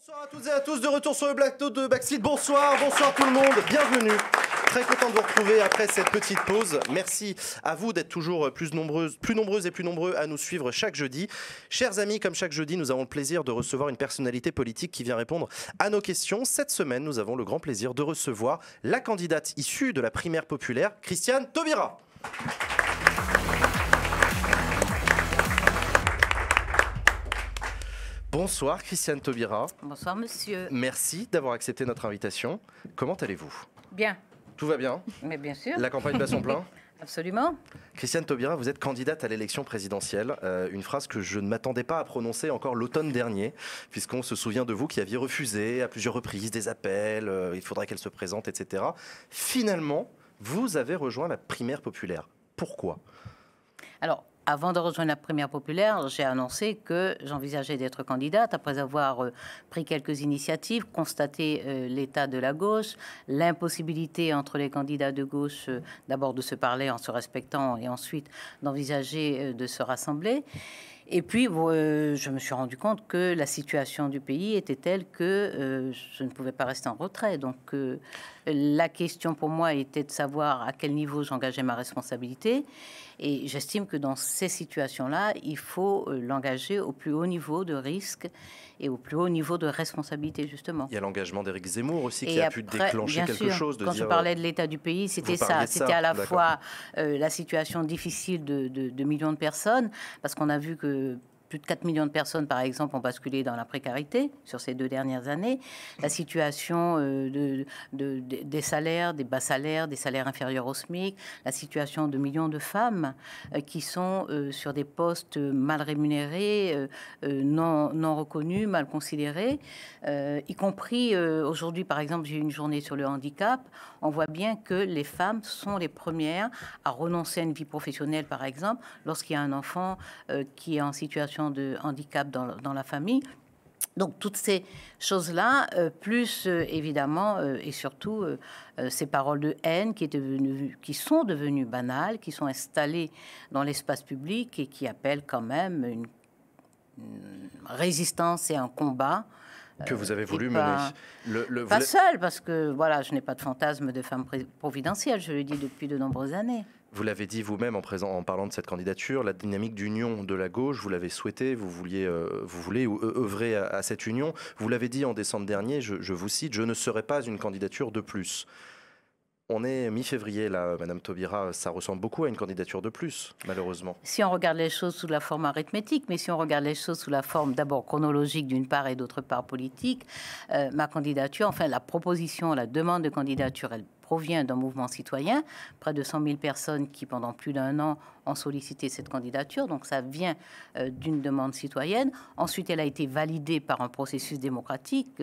Bonsoir à toutes et à tous, de retour sur le plateau de Backseat. Bonsoir tout le monde, bienvenue. Très content de vous retrouver après cette petite pause. Merci à vous d'être toujours plus nombreuses et plus nombreux à nous suivre chaque jeudi. Chers amis, comme chaque jeudi, nous avons le plaisir de recevoir une personnalité politique qui vient répondre à nos questions. Cette semaine, nous avons le grand plaisir de recevoir la candidate issue de la primaire populaire, Christiane Taubira. Bonsoir Christiane Taubira. Bonsoir monsieur. Merci d'avoir accepté notre invitation. Comment allez-vous? Bien. Tout va bien? Mais bien sûr. La campagne bat son plein? Absolument. Christiane Taubira, vous êtes candidate à l'élection présidentielle. Une phrase que je ne m'attendais pas à prononcer encore l'automne dernier, puisqu'on se souvient de vous qui aviez refusé à plusieurs reprises des appels, il faudrait qu'elle se présente, etc. Finalement, vous avez rejoint la primaire populaire. Pourquoi? Alors, avant de rejoindre la primaire populaire, j'ai annoncé que j'envisageais d'être candidate après avoir pris quelques initiatives, constaté l'état de la gauche, l'impossibilité entre les candidats de gauche d'abord de se parler en se respectant et ensuite d'envisager de se rassembler. Et puis, je me suis rendu compte que la situation du pays était telle que je ne pouvais pas rester en retrait. Donc, la question pour moi était de savoir à quel niveau j'engageais ma responsabilité. Et j'estime que dans ces situations-là, il faut l'engager au plus haut niveau de risque et au plus haut niveau de responsabilité, justement. Il y a l'engagement d'Éric Zemmour aussi qui a pu déclencher quelque chose. Quand je parlais de l'état du pays, c'était ça. C'était à la fois la situation difficile de millions de personnes, parce qu'on a vu que plus de 4 millions de personnes, par exemple, ont basculé dans la précarité sur ces 2 dernières années. La situation des salaires, des bas salaires, des salaires inférieurs au SMIC, la situation de millions de femmes qui sont sur des postes mal rémunérés, non reconnus, mal considérés, y compris aujourd'hui, par exemple, j'ai eu une journée sur le handicap. On voit bien que les femmes sont les premières à renoncer à une vie professionnelle, par exemple, lorsqu'il y a un enfant qui est en situation de handicap dans la famille. Donc toutes ces choses-là, plus évidemment et surtout ces paroles de haine qui sont devenues banales, qui sont installées dans l'espace public et qui appellent quand même une résistance et un combat que vous avez voulu mener. Pas seul, parce que voilà, je n'ai pas de fantasme de femme providentielle, je le dis depuis de nombreuses années. Vous l'avez dit vous-même en parlant de cette candidature, la dynamique d'union de la gauche, vous l'avez souhaité, vous voulez œuvrer à cette union. Vous l'avez dit en décembre dernier, je vous cite, « Je ne serai pas une candidature de plus ». On est mi-février, là, Madame Taubira, ça ressemble beaucoup à une candidature de plus, malheureusement. Si on regarde les choses sous la forme arithmétique, mais si on regarde les choses sous la forme d'abord chronologique d'une part et d'autre part politique, ma candidature, enfin la proposition, la demande de candidature, elle provient d'un mouvement citoyen, près de 100 000 personnes qui, pendant plus d'1 an, ont sollicité cette candidature. Donc, ça vient d'une demande citoyenne. Ensuite, elle a été validée par un processus démocratique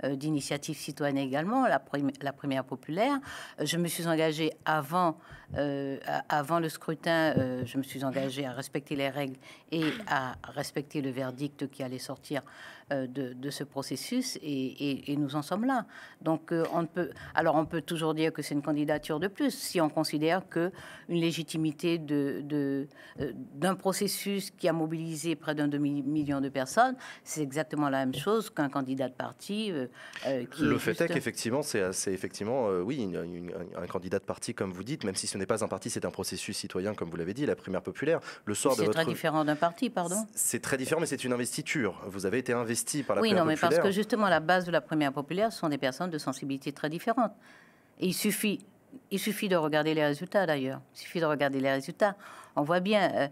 d'initiative citoyenne également, la primaire populaire. Je me suis engagée avant le scrutin, je me suis engagée à respecter les règles et à respecter le verdict qui allait sortir de ce processus et nous en sommes là. Donc on peut toujours dire que c'est une candidature de plus si on considère que une légitimité d'un processus qui a mobilisé près d'un demi-million de personnes, c'est exactement la même chose qu'un candidat de parti. Le fait est qu'effectivement, c'est effectivement oui, un candidat de parti comme vous dites, même si ce n'est pas un parti, c'est un processus citoyen comme vous l'avez dit, la primaire populaire. Le soir de votre... C'est très différent d'un parti, pardon. C'est très différent, mais c'est une investiture. Vous avez été investi par la primaire populaire. Oui, non, mais parce que justement, la base de la primaire populaire sont des personnes de sensibilité très différentes. Et il suffit de regarder les résultats, d'ailleurs. Il suffit de regarder les résultats. On voit bien,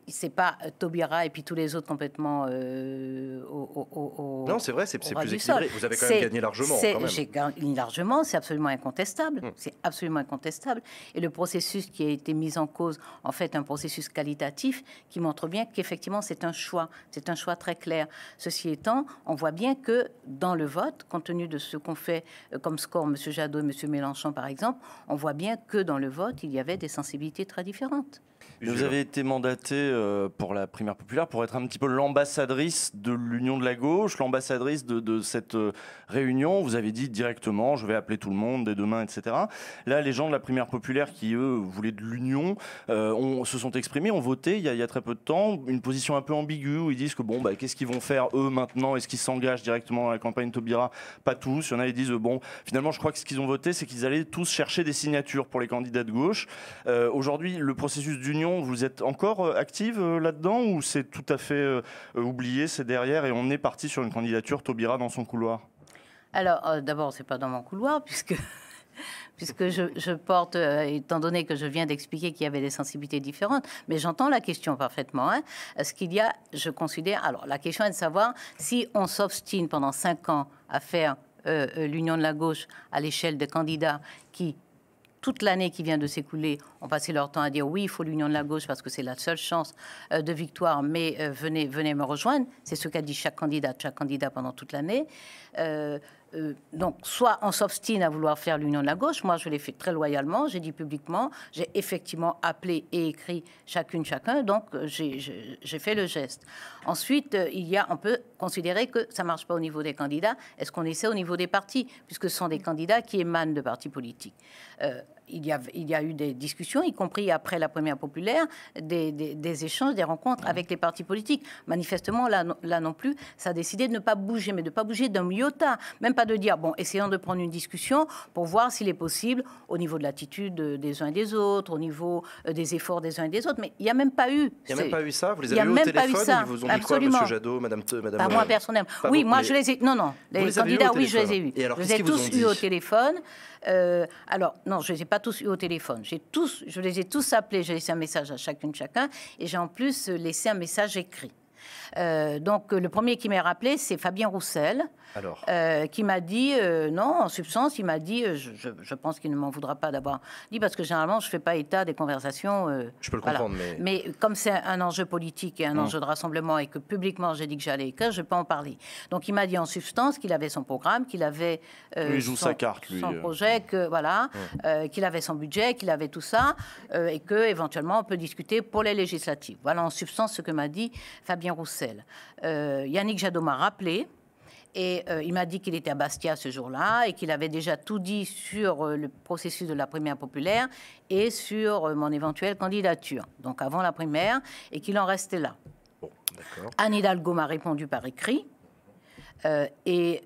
c'est pas Taubira et puis tous les autres complètement non, c'est vrai, c'est plus équilibré. Vous avez quand même gagné largement. J'ai gagné largement, c'est absolument incontestable. C'est absolument incontestable. Et le processus qui a été mis en cause, en fait, un processus qualitatif qui montre bien qu'effectivement, c'est un choix très clair. Ceci étant, on voit bien que dans le vote, compte tenu de ce qu'on fait comme score, M. Jadot et M. Mélenchon, par exemple, on voit bien que dans le vote, il y avait des sensibilités très différentes. Vous avez été mandatée pour la primaire populaire pour être un petit peu l'ambassadrice de l'Union de la gauche, l'ambassadrice de cette réunion. Vous avez dit directement, je vais appeler tout le monde dès demain, etc. Là, les gens de la primaire populaire qui, eux, voulaient de l'Union, se sont exprimés, ont voté il y a très peu de temps, une position un peu ambiguë où ils disent que qu'est-ce qu'ils vont faire eux maintenant? Est-ce qu'ils s'engagent directement dans la campagne Taubira? Pas tous. Il y en a qui disent finalement, je crois que ce qu'ils ont voté, c'est qu'ils allaient tous chercher des signatures pour les candidats de gauche. Aujourd'hui, le processus d'union, vous êtes encore active là-dedans ou c'est tout à fait oublié, c'est derrière et on est parti sur une candidature Taubira dans son couloir? Alors, d'abord, c'est pas dans mon couloir puisque je porte, étant donné que je viens d'expliquer qu'il y avait des sensibilités différentes, mais j'entends la question parfaitement. Ce qu'il y a, je considère, alors la question est de savoir si on s'obstine pendant 5 ans à faire l'union de la gauche à l'échelle des candidats qui, toute l'année qui vient de s'écouler, ont passé leur temps à dire oui, il faut l'union de la gauche parce que c'est la seule chance de victoire, mais venez me rejoindre. C'est ce qu'a dit chaque candidat pendant toute l'année. Donc, soit on s'obstine à vouloir faire l'union de la gauche. Moi, je l'ai fait très loyalement. J'ai dit publiquement. J'ai effectivement appelé et écrit chacun. Donc, j'ai fait le geste. Ensuite, on peut considérer que ça ne marche pas au niveau des candidats. Est-ce qu'on essaie au niveau des partis? Puisque ce sont des candidats qui émanent de partis politiques. Il y a eu des discussions, y compris après la primaire populaire, des échanges, des rencontres avec les partis politiques. Manifestement, là non plus, ça a décidé de ne pas bouger, mais de ne pas bouger d'un iota. Même pas de dire, essayons de prendre une discussion pour voir s'il est possible, au niveau de l'attitude des uns et des autres, au niveau des efforts des uns et des autres. Mais il n'y a même pas eu. Il n'y a même pas eu ça? Vous les avez eu au téléphone? Ils vous ont dit quoi, M. Jadot, Madame Pas moi, personnellement. Oui, moi, je les ai... Non. Les candidats, oui, je les ai eus. Et alors, je les ai tous eus au téléphone. Alors, non, je ne les ai pas tous eus au téléphone. Je les ai tous appelés, j'ai laissé un message à chacun, et j'ai en plus laissé un message écrit. Donc, le premier qui m'a rappelé, c'est Fabien Roussel, qui m'a dit, non, en substance, il m'a dit, je pense qu'il ne m'en voudra pas d'avoir dit, parce que généralement, je ne fais pas état des conversations. Je peux le comprendre, mais comme c'est un enjeu politique et un enjeu de rassemblement, et que publiquement, j'ai dit que j'allais écrire, je ne vais pas en parler. Donc, il m'a dit en substance qu'il avait son programme, qu'il avait son projet, qu'il avait son budget, qu'il avait tout ça, et qu'éventuellement, on peut discuter pour les législatives. Voilà en substance ce que m'a dit Fabien Roussel. Yannick Jadot m'a rappelé. Et il m'a dit qu'il était à Bastia ce jour-là et qu'il avait déjà tout dit sur le processus de la primaire populaire et sur mon éventuelle candidature, donc avant la primaire, et qu'il en restait là. Bon, d'accord. Anne Hidalgo m'a répondu par écrit et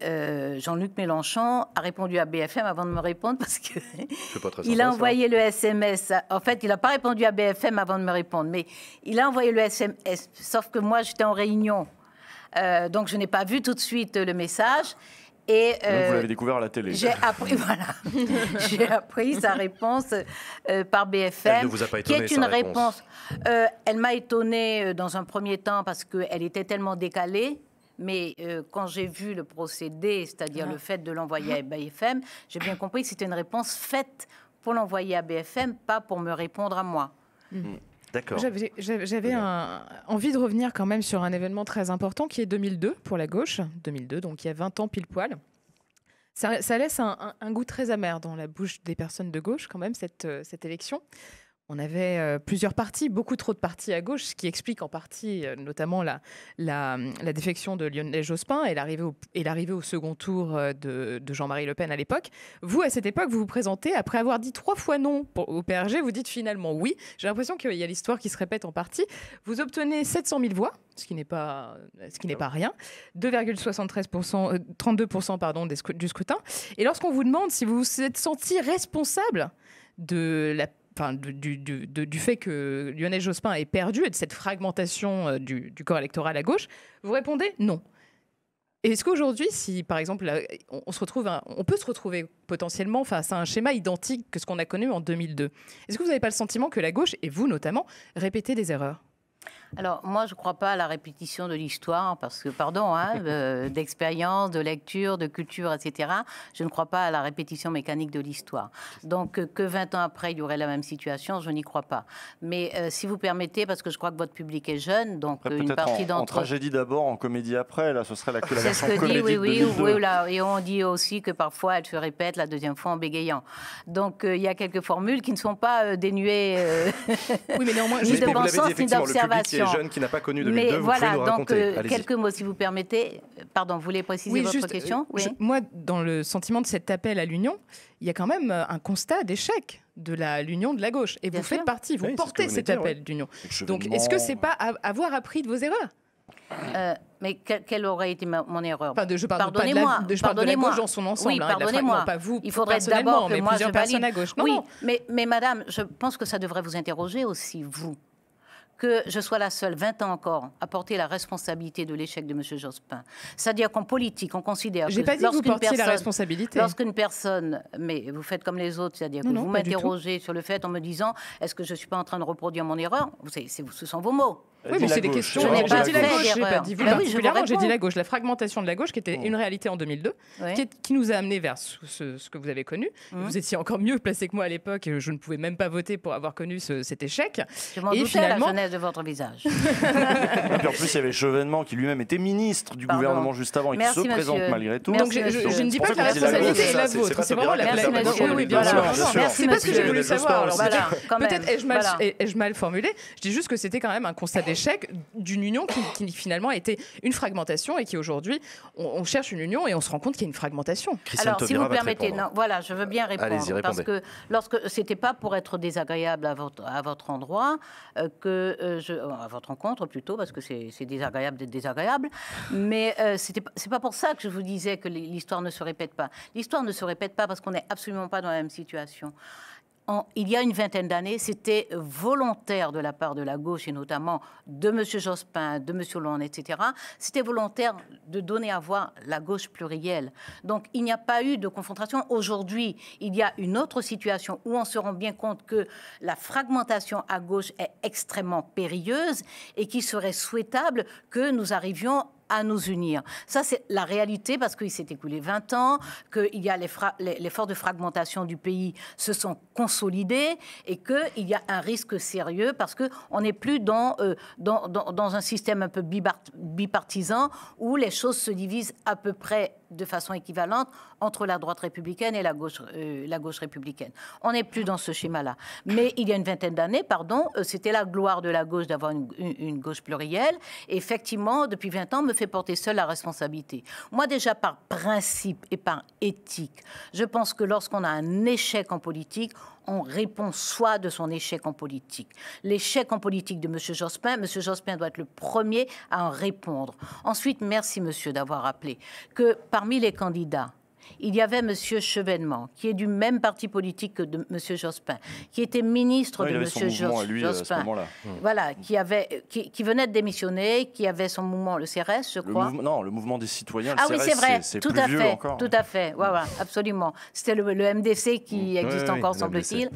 Jean-Luc Mélenchon a répondu à BFM avant de me répondre parce que il a envoyé le SMS. En fait, il n'a pas répondu à BFM avant de me répondre, mais il a envoyé le SMS, sauf que moi, j'étais en réunion. Donc, je n'ai pas vu tout de suite le message. Et, donc vous l'avez découvert à la télé. J'ai appris, j'ai appris sa réponse par BFM. Elle ne vous a pas étonné, qui est une réponse. Elle m'a étonnée dans un premier temps parce qu'elle était tellement décalée. Mais quand j'ai vu le procédé, c'est-à-dire le fait de l'envoyer à BFM, j'ai bien compris que c'était une réponse faite pour l'envoyer à BFM, pas pour me répondre à moi. D'accord. J'avais envie de revenir quand même sur un événement très important qui est 2002 pour la gauche. 2002, donc il y a 20 ans pile poil. Ça laisse un goût très amer dans la bouche des personnes de gauche quand même, cette élection. On avait plusieurs partis, beaucoup trop de partis à gauche, ce qui explique en partie notamment la défection de Lionel Jospin et l'arrivée au second tour de Jean-Marie Le Pen à l'époque. Vous, à cette époque, vous vous présentez, après avoir dit 3 fois non au PRG, vous dites finalement oui. J'ai l'impression qu'il y a l'histoire qui se répète en partie. Vous obtenez 700 000 voix, ce qui n'est pas rien, 2,73%, 32% du scrutin. Et lorsqu'on vous demande si vous vous êtes senti responsable du fait que Lionel Jospin ait perdu et de cette fragmentation du corps électoral à gauche, vous répondez non. Est-ce qu'aujourd'hui, si par exemple on peut se retrouver potentiellement face à un schéma identique que ce qu'on a connu en 2002, est-ce que vous n'avez pas le sentiment que la gauche, et vous notamment, répétez des erreurs ? Alors, moi, je ne crois pas à la répétition de l'histoire, parce que, pardon, d'expérience, de lecture, de culture, etc., je ne crois pas à la répétition mécanique de l'histoire. Donc, que 20 ans après, il y aurait la même situation, je n'y crois pas. Mais si vous permettez, parce que je crois que votre public est jeune, donc après, une partie d'entre... En tragédie d'abord, en comédie après, là, ce serait la version comédie de 2002. Oui, là, et on dit aussi que parfois, elle se répète la deuxième fois en bégayant. Donc, il y a quelques formules qui ne sont pas dénuées oui, mais néanmoins, ni de bon sens, ni d'observation. Jeune qui n'a pas connu 2002, mais vous voilà, pouvez nous raconter. Donc quelques mots si vous permettez. Pardon, vous voulez préciser votre question? Oui. Moi, dans le sentiment de cet appel à l'union, il y a quand même un constat d'échec de l'union de la gauche. Et vous faites partie, vous portez cet appel d'union. Donc est-ce que c'est pas avoir appris de vos erreurs? Mais quelle aurait été mon erreur? Je parle de la gauche dans son ensemble. Oui, pardonnez-moi. Pas vous, il faudrait d'abord que mais moi plusieurs personnes à gauche. Non, oui, non. Mais madame, je pense que ça devrait vous interroger aussi, vous. Que je sois la seule, 20 ans encore, à porter la responsabilité de l'échec de M. Jospin. C'est-à-dire qu'en politique, on considère que... J'ai pas dit que vous portiez la responsabilité. Lorsqu'une personne... Mais vous faites comme les autres, c'est-à-dire que vous m'interrogez sur le fait en me disant est-ce que je ne suis pas en train de reproduire mon erreur? Ce sont vos mots. Oui, mais c'est des questions. J'ai dit la gauche, j'ai pas dit vous particulièrement, j'ai dit la gauche. La fragmentation de la gauche, qui était une réalité en 2002, qui nous a amené vers ce que vous avez connu. Vous étiez encore mieux placé que moi à l'époque, et je ne pouvais même pas voter pour avoir connu cet échec. Je m'en doutais la jeunesse de votre visage. Et puis en plus, il y avait Chevènement qui lui-même était ministre du gouvernement juste avant et qui se présente malgré tout. Donc je ne dis pas que la responsabilité est la vôtre. C'est vraiment la oui, bien sûr. C'est pas ce que j'ai voulu savoir. Peut-être ai-je mal formulé. Je dis juste que c'était quand même un constat d'échec d'une union qui finalement a été une fragmentation et qui aujourd'hui, on cherche une union et on se rend compte qu'il y a une fragmentation. Alors, si vous permettez, je veux bien répondre. Parce que c'était pas pour être désagréable à votre endroit, à votre rencontre plutôt, parce que c'est désagréable d'être désagréable, mais c'est pas pour ça que je vous disais que l'histoire ne se répète pas. L'histoire ne se répète pas parce qu'on n'est absolument pas dans la même situation. Il y a une vingtaine d'années, c'était volontaire de la part de la gauche, et notamment de M. Jospin, de M. Hollande, etc. C'était volontaire de donner à voir la gauche plurielle. Donc, il n'y a pas eu de confrontation. Aujourd'hui, il y a une autre situation où on se rend bien compte que la fragmentation à gauche est extrêmement périlleuse et qu'il serait souhaitable que nous arrivions à nous unir. Ça, c'est la réalité, parce qu'il s'est écoulé 20 ans, qu'il y a les forces de fragmentation du pays se sont consolidées et qu'il y a un risque sérieux parce qu'on n'est plus dans un système un peu bipartisan où les choses se divisent à peu près de façon équivalente entre la droite républicaine et la gauche républicaine. On n'est plus dans ce schéma-là. Mais il y a une vingtaine d'années, c'était la gloire de la gauche d'avoir une gauche plurielle. Et effectivement, depuis 20 ans, me fait porter seule la responsabilité. Moi, déjà, par principe et par éthique, je pense que lorsqu'on a un échec en politique, on répond soit de son échec en politique. L'échec en politique de M. Jospin doit être le premier à en répondre. Ensuite, merci monsieur d'avoir rappelé que parmi les candidats, il y avait M. Chevènement, qui est du même parti politique que de M. Jospin, qui était ministre de M. Jospin, voilà, qui venait de démissionner, qui avait son mouvement, le CRS, je crois. Le mouvement des citoyens, le CRS, oui, c'est vrai, c'est tout plus à vieux fait, encore. tout à fait, voilà, absolument. C'était le MDC qui existe encore, semble-t-il.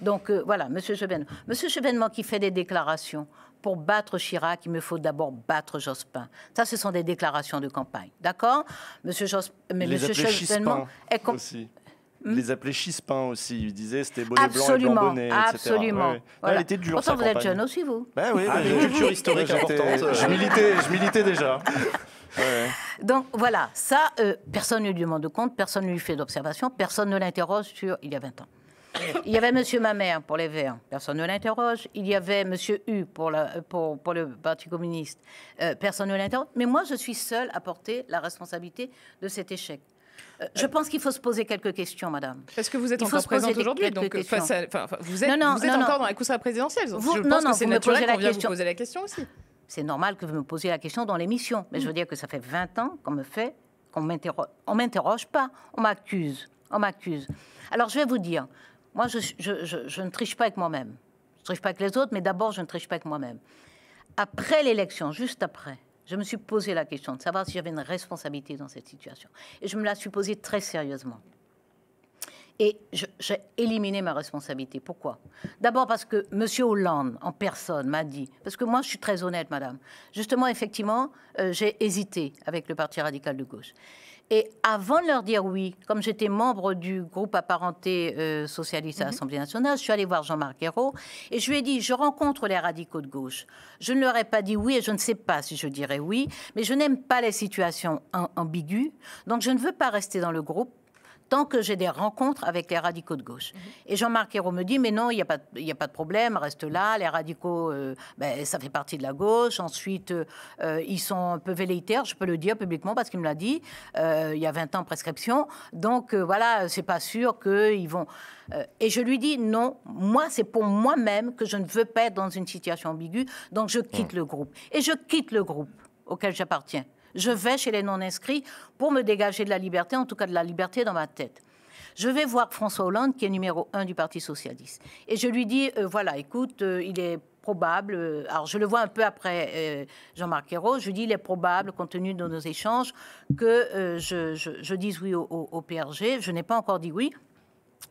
Donc voilà, M. Chevènement. M. Chevènement qui fait des déclarations. Pour battre Chirac, il me faut d'abord battre Jospin. Ça, ce sont des déclarations de campagne. D'accord? Monsieur Chevènement est aussi. Les appelait Chispin aussi. Il disait c'était bonnet blanc et blanc bonnet, etc. Absolument. Ouais. Voilà. Elle était dure, pourtant, vous êtes jeune aussi, vous. Oui, une culture historique importante. Je militais déjà. Ouais. Donc voilà, ça, personne ne lui demande de compte, personne ne lui fait d'observation, personne ne l'interroge sur il y a 20 ans. Il y avait M. Mamère pour les Verts, personne ne l'interroge. Il y avait M. Hu pour le Parti communiste, personne ne l'interroge. Mais moi, je suis seule à porter la responsabilité de cet échec. Je pense qu'il faut se poser quelques questions, madame. Est-ce que vous êtes encore présente aujourd'hui? Donc, vous êtes encore dans la course à la présidentielle. Je pense que c'est naturel qu'on vienne vous poser la question aussi. C'est normal que vous me posiez la question dans l'émission. Mais je veux dire que ça fait 20 ans qu'on ne m'interroge pas. On m'accuse. Alors, je vais vous dire... Moi, je ne triche pas avec moi-même. Je ne triche pas avec les autres, mais d'abord, je ne triche pas avec moi-même. Après l'élection, juste après, je me suis posé la question de savoir si j'avais une responsabilité dans cette situation. Et je me la suis posée très sérieusement. Et j'ai éliminé ma responsabilité. Pourquoi? D'abord parce que M. Hollande, en personne, m'a dit, parce que moi je suis très honnête, madame, justement, effectivement, j'ai hésité avec le Parti radical de gauche. Et avant de leur dire oui, comme j'étais membre du groupe apparenté socialiste à l'Assemblée nationale, je suis allée voir Jean-Marc Ayrault et je lui ai dit, je rencontre les radicaux de gauche. Je ne leur ai pas dit oui et je ne sais pas si je dirais oui, mais je n'aime pas les situations ambiguës, donc je ne veux pas rester dans le groupe tant que j'ai des rencontres avec les radicaux de gauche. Et Jean-Marc Ayrault me dit, mais non, il n'y a pas de problème, reste là, les radicaux, ça fait partie de la gauche, ensuite, ils sont un peu velléitaires, je peux le dire publiquement parce qu'il me l'a dit, il y a 20 ans de prescription, donc voilà, c'est pas sûr qu'ils vont... et je lui dis, non, moi, c'est pour moi-même que je ne veux pas être dans une situation ambiguë, donc je quitte le groupe. Et je quitte le groupe auquel j'appartiens. Je vais chez les non-inscrits pour me dégager de la liberté, en tout cas de la liberté dans ma tête. Je vais voir François Hollande, qui est numéro 1 du Parti socialiste. Et je lui dis, voilà, écoute, il est probable, alors je le vois un peu après Jean-Marc Ayrault, je lui dis, il est probable, compte tenu de nos échanges, que je dise oui au PRG. Je n'ai pas encore dit oui.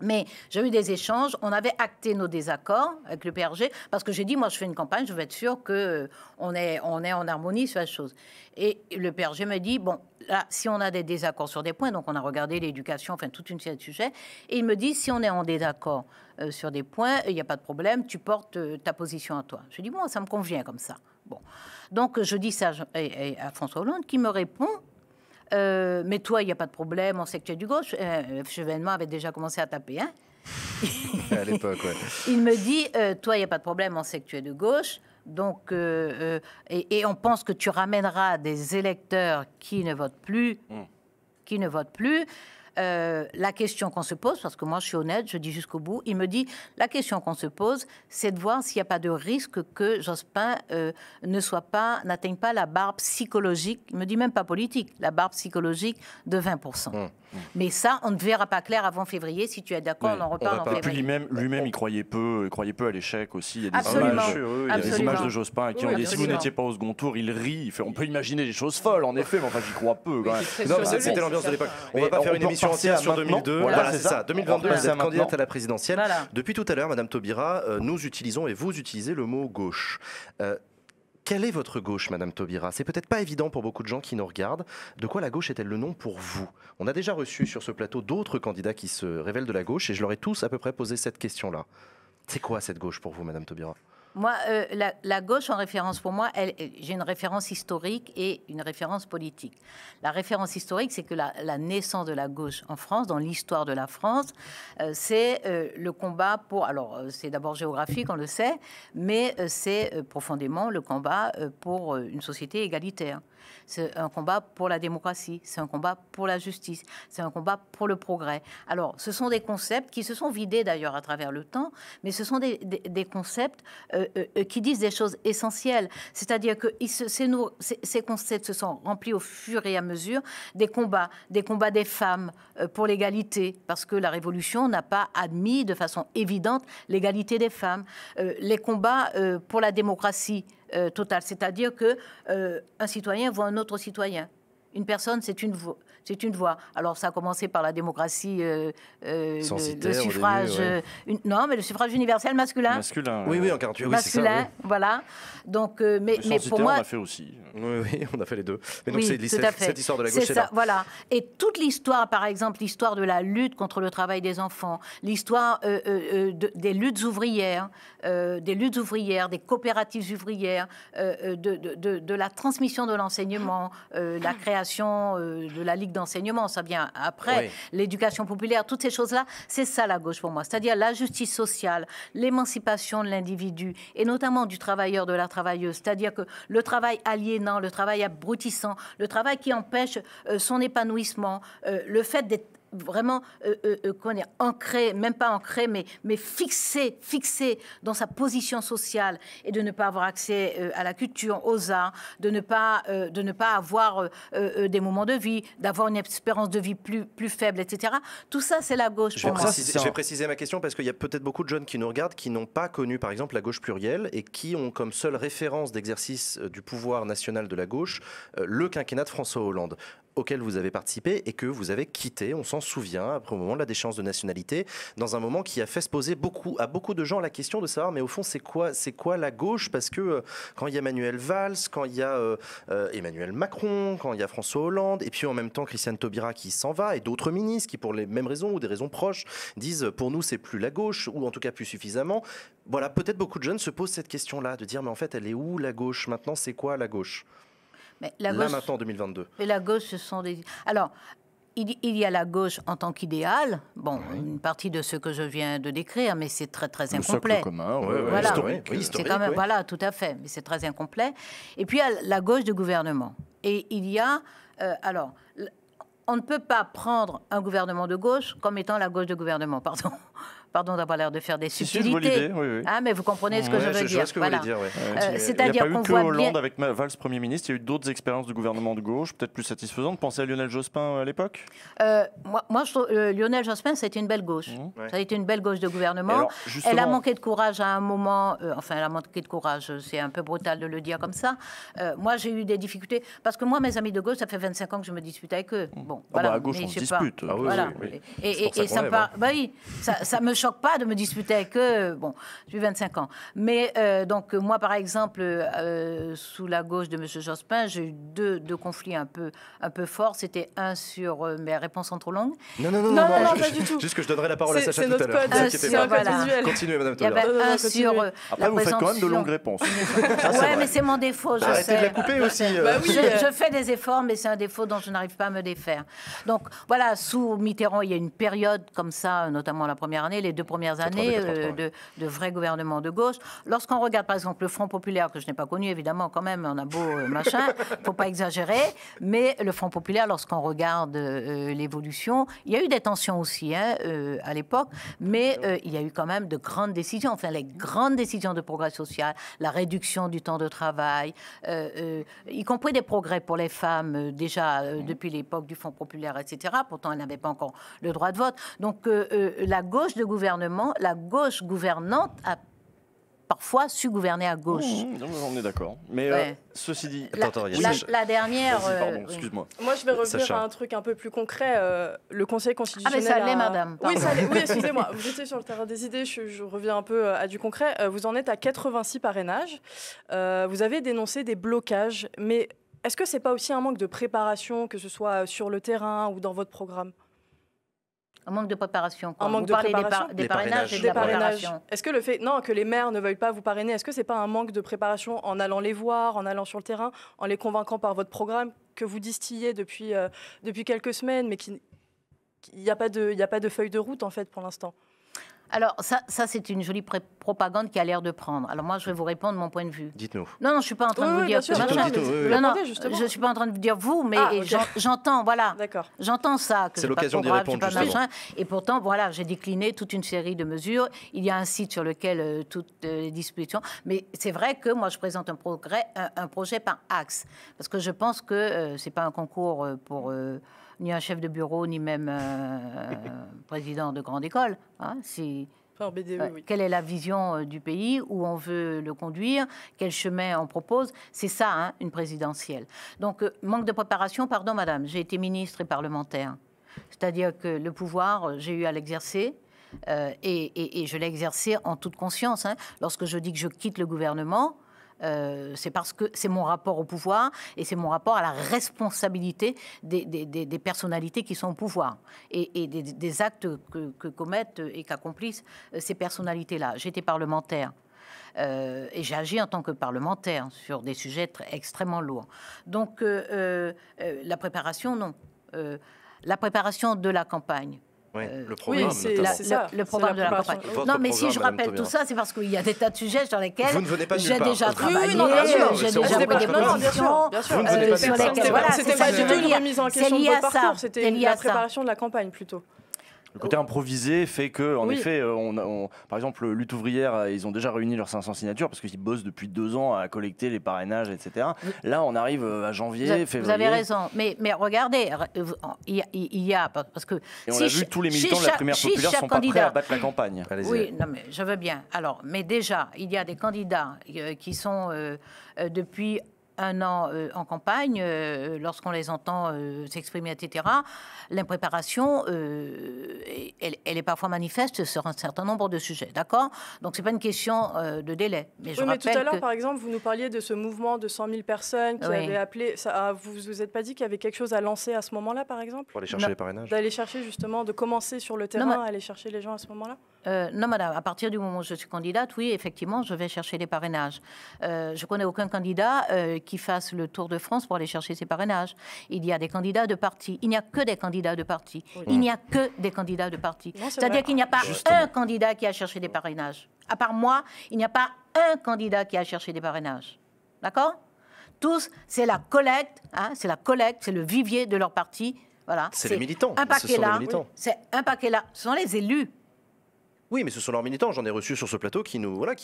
Mais j'ai eu des échanges, on avait acté nos désaccords avec le PRG, parce que j'ai dit, moi je fais une campagne, je veux être sûr qu'on est en harmonie sur la chose. Et le PRG me dit, bon, là, si on a des désaccords sur des points, donc on a regardé l'éducation, enfin toute une série de sujets, et il me dit, si on est en désaccord sur des points, il n'y a pas de problème, tu portes ta position à toi. Je dis, bon, ça me convient comme ça. Bon. Donc je dis ça à François Hollande, qui me répond, mais toi, il n'y a pas de problème, on sait que tu es du gauche. Chevènement avait déjà commencé à taper, hein. À l'époque, ouais. Il me dit, toi, il n'y a pas de problème, on sait que tu es de gauche. Donc, et on pense que tu ramèneras des électeurs qui ne votent plus, la question qu'on se pose, parce que moi je suis honnête, je dis jusqu'au bout, il me dit, la question qu'on se pose, c'est de voir s'il n'y a pas de risque que Jospin n'atteigne pas la barre psychologique, il me dit même pas politique, la barre psychologique de 20%. Mais ça, on ne verra pas clair avant février. Si tu es d'accord, on en reparle en février. Et puis lui-même, il croyait peu à l'échec aussi. Il y a des images de Jospin à qui on dit, si vous n'étiez pas au second tour, il rit. Il fait, on peut imaginer des choses folles, en effet, mais enfin, j'y crois peu. Quand même. Non, c'était l'ambiance de l'époque. On ne va pas faire une émission entière sur 2002. Voilà, c'est ça. 2022, vous êtes candidate à la présidentielle. Voilà. Depuis tout à l'heure, Madame Taubira, nous utilisons et vous utilisez le mot gauche. Quelle est votre gauche, Madame Taubira? C'est peut-être pas évident pour beaucoup de gens qui nous regardent. De quoi la gauche est-elle le nom pour vous? On a déjà reçu sur ce plateau d'autres candidats qui se révèlent de la gauche et je leur ai tous à peu près posé cette question-là. C'est quoi cette gauche pour vous, Madame Taubira? Moi, la gauche en référence, pour moi, j'ai une référence historique et une référence politique. La référence historique, c'est que la naissance de la gauche en France, dans l'histoire de la France, c'est le combat pour... Alors, c'est d'abord géographique, on le sait, mais c'est profondément le combat pour une société égalitaire. C'est un combat pour la démocratie, c'est un combat pour la justice, c'est un combat pour le progrès. Alors, ce sont des concepts qui se sont vidés d'ailleurs à travers le temps, mais ce sont des concepts qui disent des choses essentielles. C'est-à-dire que ces concepts se sont remplis au fur et à mesure des combats des femmes pour l'égalité, parce que la Révolution n'a pas admis de façon évidente l'égalité des femmes. Les combats pour la démocratie totale, c'est-à-dire que un citoyen voit un autre citoyen. Une personne, c'est une voix. Alors, ça a commencé par la démocratie, le suffrage. Début, ouais. Non, mais le suffrage universel masculin. Oui, en 48, masculin, c'est ça. Oui. Voilà. Donc, mais pour moi, on a fait aussi. Oui, on a fait les deux. Mais donc, oui, cette histoire de la gauche, c'est là. Voilà. Et toute l'histoire, par exemple, l'histoire de la lutte contre le travail des enfants, l'histoire des luttes ouvrières, des coopératives ouvrières, de la transmission de l'enseignement, la création de la Ligue d'enseignement, ça vient après, l'éducation populaire, toutes ces choses-là, c'est ça la gauche pour moi, c'est-à-dire la justice sociale, l'émancipation de l'individu, et notamment du travailleur, de la travailleuse, c'est-à-dire que le travail aliénant, le travail abrutissant, le travail qui empêche son épanouissement, le fait d'être vraiment ancré, même pas ancré, mais fixé dans sa position sociale et de ne pas avoir accès à la culture, aux arts, de ne pas avoir des moments de vie, d'avoir une espérance de vie plus faible, etc. Tout ça, c'est la gauche pour moi. Je vais préciser ma question parce qu'il y a peut-être beaucoup de jeunes qui nous regardent qui n'ont pas connu, par exemple, la gauche plurielle et qui ont comme seule référence d'exercice du pouvoir national de la gauche le quinquennat de François Hollande. auquel vous avez participé et que vous avez quitté, on s'en souvient, après au moment de la déchéance de nationalité, dans un moment qui a fait se poser à beaucoup de gens la question de savoir, mais au fond, c'est quoi la gauche? Parce que quand il y a Manuel Valls, quand il y a Emmanuel Macron, quand il y a François Hollande, et puis en même temps Christiane Taubira qui s'en va, et d'autres ministres qui, pour les mêmes raisons ou des raisons proches, disent pour nous, c'est plus la gauche, ou en tout cas plus suffisamment. Voilà, peut-être beaucoup de jeunes se posent cette question-là, de dire, mais en fait, elle est où la gauche? Maintenant, c'est quoi la gauche? Mais là, maintenant, en 2022. Mais la gauche, ce sont des... Alors, il y a la gauche en tant qu'idéal, une partie de ce que je viens de décrire, mais c'est très, très incomplet. Le socle commun, voilà. Historique, c'est quand même, voilà, tout à fait, mais c'est très incomplet. Et puis, il y a la gauche du gouvernement. Et il y a... alors, on ne peut pas prendre un gouvernement de gauche comme étant la gauche de gouvernement, Pardon d'avoir l'air de faire des subtilités. Oui. Ah, mais vous comprenez ce que je veux dire. Je vois ce que vous voulez dire, c'est-à-dire qu'on voit bien... Il n'y a pas eu que Hollande avec Valls Premier ministre, il y a eu d'autres expériences de gouvernement de gauche, peut-être plus satisfaisantes. Pensez à Lionel Jospin à l'époque. Moi, je trouve Lionel Jospin, ça a été une belle gauche. Ça a été une belle gauche de gouvernement. Alors, elle a manqué de courage à un moment. Enfin, elle a manqué de courage, c'est un peu brutal de le dire comme ça. Moi, j'ai eu des difficultés. Parce que moi, mes amis de gauche, ça fait 25 ans que je me dispute avec eux. Bon, voilà. À gauche, on se dispute. Voilà. Et ça me me choque pas de me disputer avec eux, depuis 25 ans. Mais donc, moi, par exemple, sous la gauche de M. Jospin, j'ai eu deux conflits un peu forts. C'était un sur mes réponses sont trop longues. Non, pas du tout. Juste que je donnerai la parole à Sacha tout à l'heure. C'est un code visuel. Continuez, Madame Taubira. Il y avait un sur Après, vous faites quand même de longues réponses. Ouais, mais c'est mon défaut, je sais. Arrêtez de la couper aussi. Je fais des efforts, mais c'est un défaut dont je n'arrive pas à me défaire. Donc, voilà, sous Mitterrand, il y a une période comme ça, notamment la première année, les 2 premières années, de vrai gouvernement de gauche. Lorsqu'on regarde, par exemple, le Front populaire, que je n'ai pas connu, évidemment, quand même, on a beau machin, il ne faut pas exagérer, mais le Front populaire, lorsqu'on regarde l'évolution, il y a eu des tensions aussi à l'époque, mais il y a eu quand même de grandes décisions, enfin, les grandes décisions de progrès social, la réduction du temps de travail, y compris des progrès pour les femmes, déjà depuis l'époque du Front populaire, etc. Pourtant, elles n'avaient pas encore le droit de vote. Donc, la gauche de gouvernement, la gauche gouvernante a parfois su gouverner à gauche. On est d'accord. Mais ceci dit... La dernière... Pardon, excuse-moi. Moi, je vais revenir à un truc un peu plus concret. Le Conseil constitutionnel... Ah, mais ça l'est, madame. Oui, oui, excusez-moi. Vous étiez sur le terrain des idées. Je reviens un peu à du concret. Vous en êtes à 86 parrainages. Vous avez dénoncé des blocages. Mais est-ce que ce n'est pas aussi un manque de préparation, que ce soit sur le terrain ou dans votre programme ? Un manque de préparation. Un manque de préparation. Des parrainages et de la préparation. Est-ce que le fait que les maires ne veuillent pas vous parrainer, est-ce que c'est pas un manque de préparation en allant les voir, en allant sur le terrain, en les convainquant par votre programme que vous distillez depuis quelques semaines, mais qu'il n'y a pas de feuille de route en fait pour l'instant? Alors, ça c'est une jolie propagande qui a l'air de prendre. Alors, moi, je vais vous répondre mon point de vue. Dites-nous. Non, je ne suis pas en train de vous dire... Non, je ne suis pas en train de vous dire vous, mais j'entends, voilà. D'accord. J'entends ça. C'est l'occasion d'y répondre, justement. Et pourtant, voilà, j'ai décliné toute une série de mesures. Il y a un site sur lequel toutes les dispositions... Mais c'est vrai que moi, je présente un projet par axe. Parce que je pense que ce n'est pas un concours pour... ni un chef de bureau, ni même président de grande école. Quelle est la vision du pays, où on veut le conduire, quel chemin on propose? C'est ça, une présidentielle. Donc, manque de préparation, pardon madame, j'ai été ministre et parlementaire. C'est-à-dire que le pouvoir, j'ai eu à l'exercer. Et je l'ai exercé en toute conscience. Lorsque je dis que je quitte le gouvernement, c'est parce que c'est mon rapport au pouvoir et c'est mon rapport à la responsabilité des personnalités qui sont au pouvoir et des actes que commettent et qu'accomplissent ces personnalités-là. J'étais parlementaire. Et j'ai agi en tant que parlementaire sur des sujets extrêmement lourds. Donc, la préparation, non. La préparation de la campagne. Oui, le programme, le programme de la campagne. Non, mais si je rappelle tout ça, c'est parce qu'il y a des tas de sujets sur lesquels j'ai déjà travaillé, j'ai déjà pris des positions. C'était pas du tout une remise en question de votre parcours, c'était la préparation de la campagne plutôt. Le côté improvisé fait que, en effet, par exemple, Lutte ouvrière, ils ont déjà réuni leurs 500 signatures parce qu'ils bossent depuis 2 ans à collecter les parrainages, etc. Là, on arrive à janvier, février. Vous avez raison. Mais regardez, il y a... Parce que et on a vu, tous les militants de la primaire populaire ne sont pas prêts à battre la campagne. Oui, non, mais je veux bien. Alors, mais déjà, il y a des candidats qui sont depuis 1 an en campagne, lorsqu'on les entend s'exprimer, etc., l'impréparation, elle est parfois manifeste sur un certain nombre de sujets, d'accord? Donc, c'est pas une question de délai. Mais tout à l'heure, par exemple, vous nous parliez de ce mouvement de 100 000 personnes qui avaient appelé... vous vous êtes pas dit qu'il y avait quelque chose à lancer à ce moment-là, par exemple? Pour aller chercher les parrainages? D'aller chercher, justement, de commencer sur le terrain, aller chercher les gens à ce moment-là? Non, madame, à partir du moment où je suis candidate, oui, effectivement, je vais chercher les parrainages. Je connais aucun candidat qui fasse le tour de France pour aller chercher ses parrainages. Il y a des candidats de parti. Il n'y a que des candidats de parti. Oui. Il n'y a que des candidats de parti. C'est-à-dire qu'il n'y a pas un candidat qui a cherché des parrainages. À part moi, il n'y a pas un candidat qui a cherché des parrainages. D'accord? Tous, c'est la collecte, c'est le vivier de leur parti. Voilà. C'est les militants. Un paquet là. C'est un paquet là. Ce sont les élus. Oui, mais ce sont leurs militants. J'en ai reçu sur ce plateau qui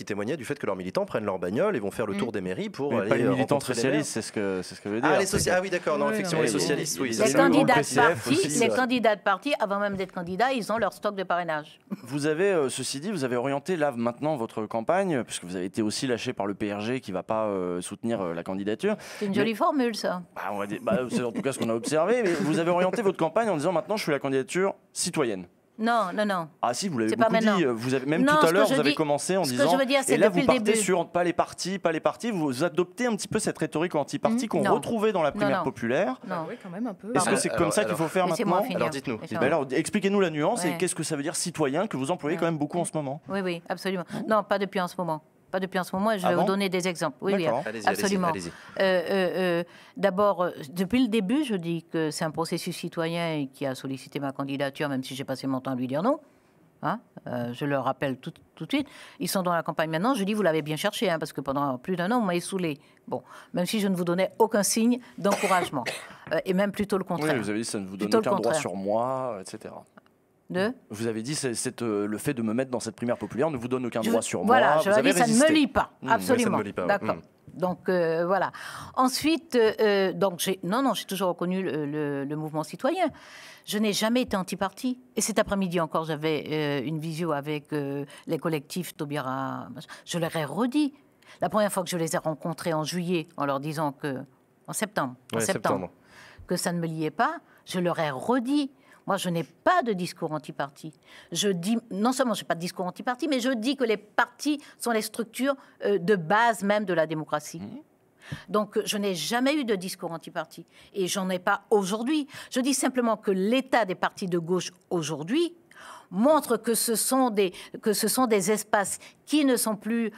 témoignaient du fait que leurs militants prennent leur bagnole et vont faire le tour des mairies pour aller pas les militants rencontrer socialistes, c'est ce que je veux dire. Ah oui, d'accord. Non, effectivement, les socialistes, oui. Les candidats de parti, avant même d'être candidats, ils ont leur stock de parrainage. Vous avez, ceci dit, vous avez orienté là maintenant votre campagne, puisque vous avez été aussi lâché par le PRG qui ne va pas soutenir la candidature. C'est une jolie formule, ça. On va dire, c'est en tout cas ce qu'on a observé. Mais vous avez orienté votre campagne en disant maintenant je fais la candidature citoyenne. Non. Ah si, vous l'avez beaucoup dit. Vous avez, même tout à l'heure, vous avez commencé en disant... Ce que je veux dire, c'est et là, vous partez début. sur pas les partis. Vous adoptez un petit peu cette rhétorique anti-parti qu'on retrouvait dans la primaire populaire. Non, oui, quand même un peu. Est-ce que c'est comme ça qu'il faut faire maintenant? Alors dites-nous. Alors expliquez-nous la nuance et qu'est-ce que ça veut dire citoyen que vous employez quand même beaucoup en ce moment? Oui, absolument. Non, pas depuis en ce moment. Pas depuis en ce moment, et je vais vous donner des exemples. Oui, absolument. D'abord, depuis le début, je dis que c'est un processus citoyen qui a sollicité ma candidature, même si j'ai passé mon temps à lui dire non. Je le rappelle tout de suite. Ils sont dans la campagne maintenant. Je dis, vous l'avez bien cherché, parce que pendant plus d'1 an, vous m'avez saoulé. Bon, même si je ne vous donnais aucun signe d'encouragement. Et même plutôt le contraire. Oui, vous avez dit, ça ne vous donne aucun droit sur moi, etc. Vous avez dit le fait de me mettre dans cette primaire populaire ne vous donne aucun droit sur moi. Voilà, je vous avez dit, ça ne me lie pas, absolument. Ça ne me lie pas, d'accord. Donc voilà. Ensuite, j'ai toujours reconnu le mouvement citoyen. Je n'ai jamais été anti-parti. Et cet après-midi encore, j'avais une visio avec les collectifs Taubira. Je leur ai redit. La première fois que je les ai rencontrés en juillet, en leur disant en septembre, que ça ne me liait pas, je leur ai redit. Moi, je n'ai pas de discours anti-parti. Je dis, non seulement je n'ai pas de discours anti-parti, mais je dis que les partis sont les structures de base même de la démocratie. Donc, je n'ai jamais eu de discours anti-parti. Et j'en ai pas aujourd'hui. Je dis simplement que l'état des partis de gauche aujourd'hui montre que ce sont des espaces qui ne sont plus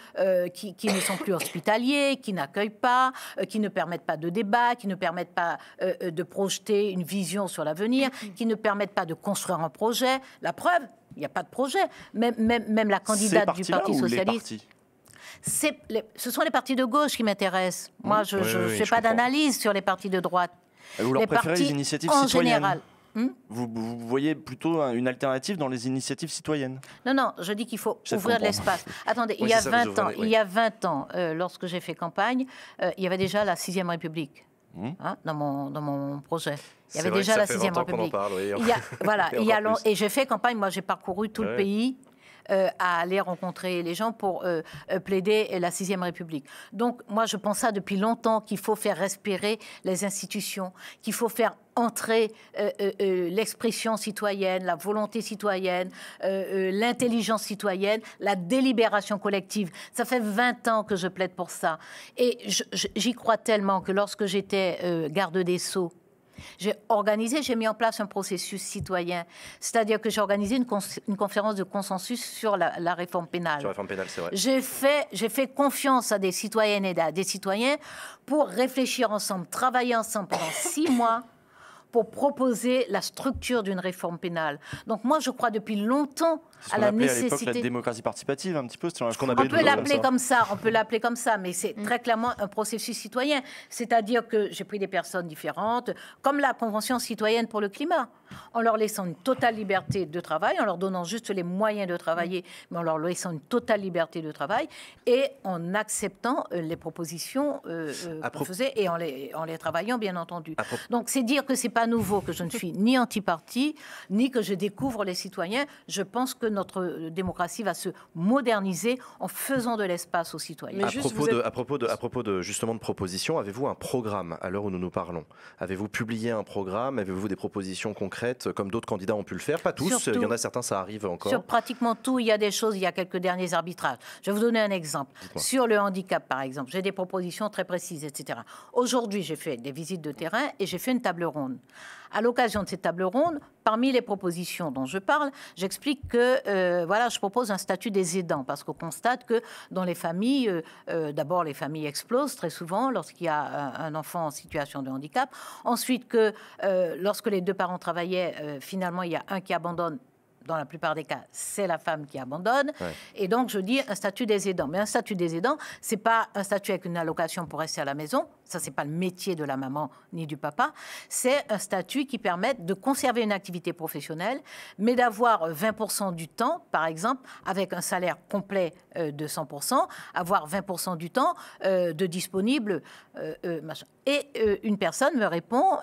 hospitaliers, qui n'accueillent pas, qui ne permettent pas de débat, qui ne permettent pas de projeter une vision sur l'avenir, qui ne permettent pas de construire un projet. La preuve, il n'y a pas de projet. Même la candidate du Parti socialiste. Ce sont les partis de gauche qui m'intéressent. Moi, je ne fais pas d'analyse sur les partis de droite. Vous leur préférez les initiatives citoyennes général. Vous voyez plutôt une alternative dans les initiatives citoyennes? Non, je dis qu'il faut ouvrir l'espace. Attendez, il y a 20 ans, lorsque j'ai fait campagne, il y avait déjà la 6e République dans mon projet. Il y avait déjà la 6e République. Et j'ai fait campagne, moi j'ai parcouru tout le pays. À aller rencontrer les gens pour plaider la 6e République. Donc, moi, je pense ça depuis longtemps, qu'il faut faire respirer les institutions, qu'il faut faire entrer l'expression citoyenne, la volonté citoyenne, l'intelligence citoyenne, la délibération collective. Ça fait 20 ans que je plaide pour ça. Et j'y crois tellement que lorsque j'étais garde des Sceaux, j'ai mis en place un processus citoyen. C'est-à-dire que j'ai organisé une conférence de consensus sur la réforme pénale. Sur la réforme pénale, c'est vrai. J'ai fait confiance à des citoyennes et à des citoyens pour réfléchir ensemble, travailler ensemble pendant 6 mois pour proposer la structure d'une réforme pénale. Donc moi, je crois depuis longtemps à la nécessité... à l'époque la démocratie participative, un petit peu. On peut l'appeler comme ça, mais c'est très clairement un processus citoyen. C'est-à-dire que j'ai pris des personnes différentes, comme la Convention citoyenne pour le climat. en leur laissant une totale liberté de travail, en leur donnant juste les moyens de travailler, mais en leur laissant une totale liberté de travail, et en acceptant les propositions qu'on faisait et en les travaillant, bien entendu. Donc, c'est dire que c'est pas nouveau, que je ne suis ni anti-parti, ni que je découvre les citoyens. Je pense que notre démocratie va se moderniser en faisant de l'espace aux citoyens. Mais à propos de justement de propositions, avez-vous un programme à l'heure où nous nous parlons? Avez-vous publié un programme? Avez-vous des propositions concrètes comme d'autres candidats ont pu le faire? Pas tous, surtout, il y en a certains, ça arrive encore. Sur pratiquement tout, il y a des choses, il y a quelques derniers arbitrages. Je vais vous donner un exemple. Sur le handicap, par exemple, j'ai des propositions très précises, etc. Aujourd'hui, j'ai fait des visites de terrain et j'ai fait une table ronde. À l'occasion de cette table ronde, parmi les propositions dont je parle, j'explique que voilà, je propose un statut des aidants parce qu'on constate que dans les familles, d'abord les familles explosent très souvent lorsqu'il y a un enfant en situation de handicap. Ensuite que lorsque les deux parents travaillaient, finalement il y a un qui abandonne. Dans la plupart des cas, c'est la femme qui abandonne. Ouais. Et donc, je dis un statut des aidants. Mais un statut des aidants, c'est pas un statut avec une allocation pour rester à la maison. Ça, c'est pas le métier de la maman ni du papa. C'est un statut qui permet de conserver une activité professionnelle, mais d'avoir 20% du temps, par exemple, avec un salaire complet de 100%, avoir 20% du temps de disponible, machin. Et une personne me répond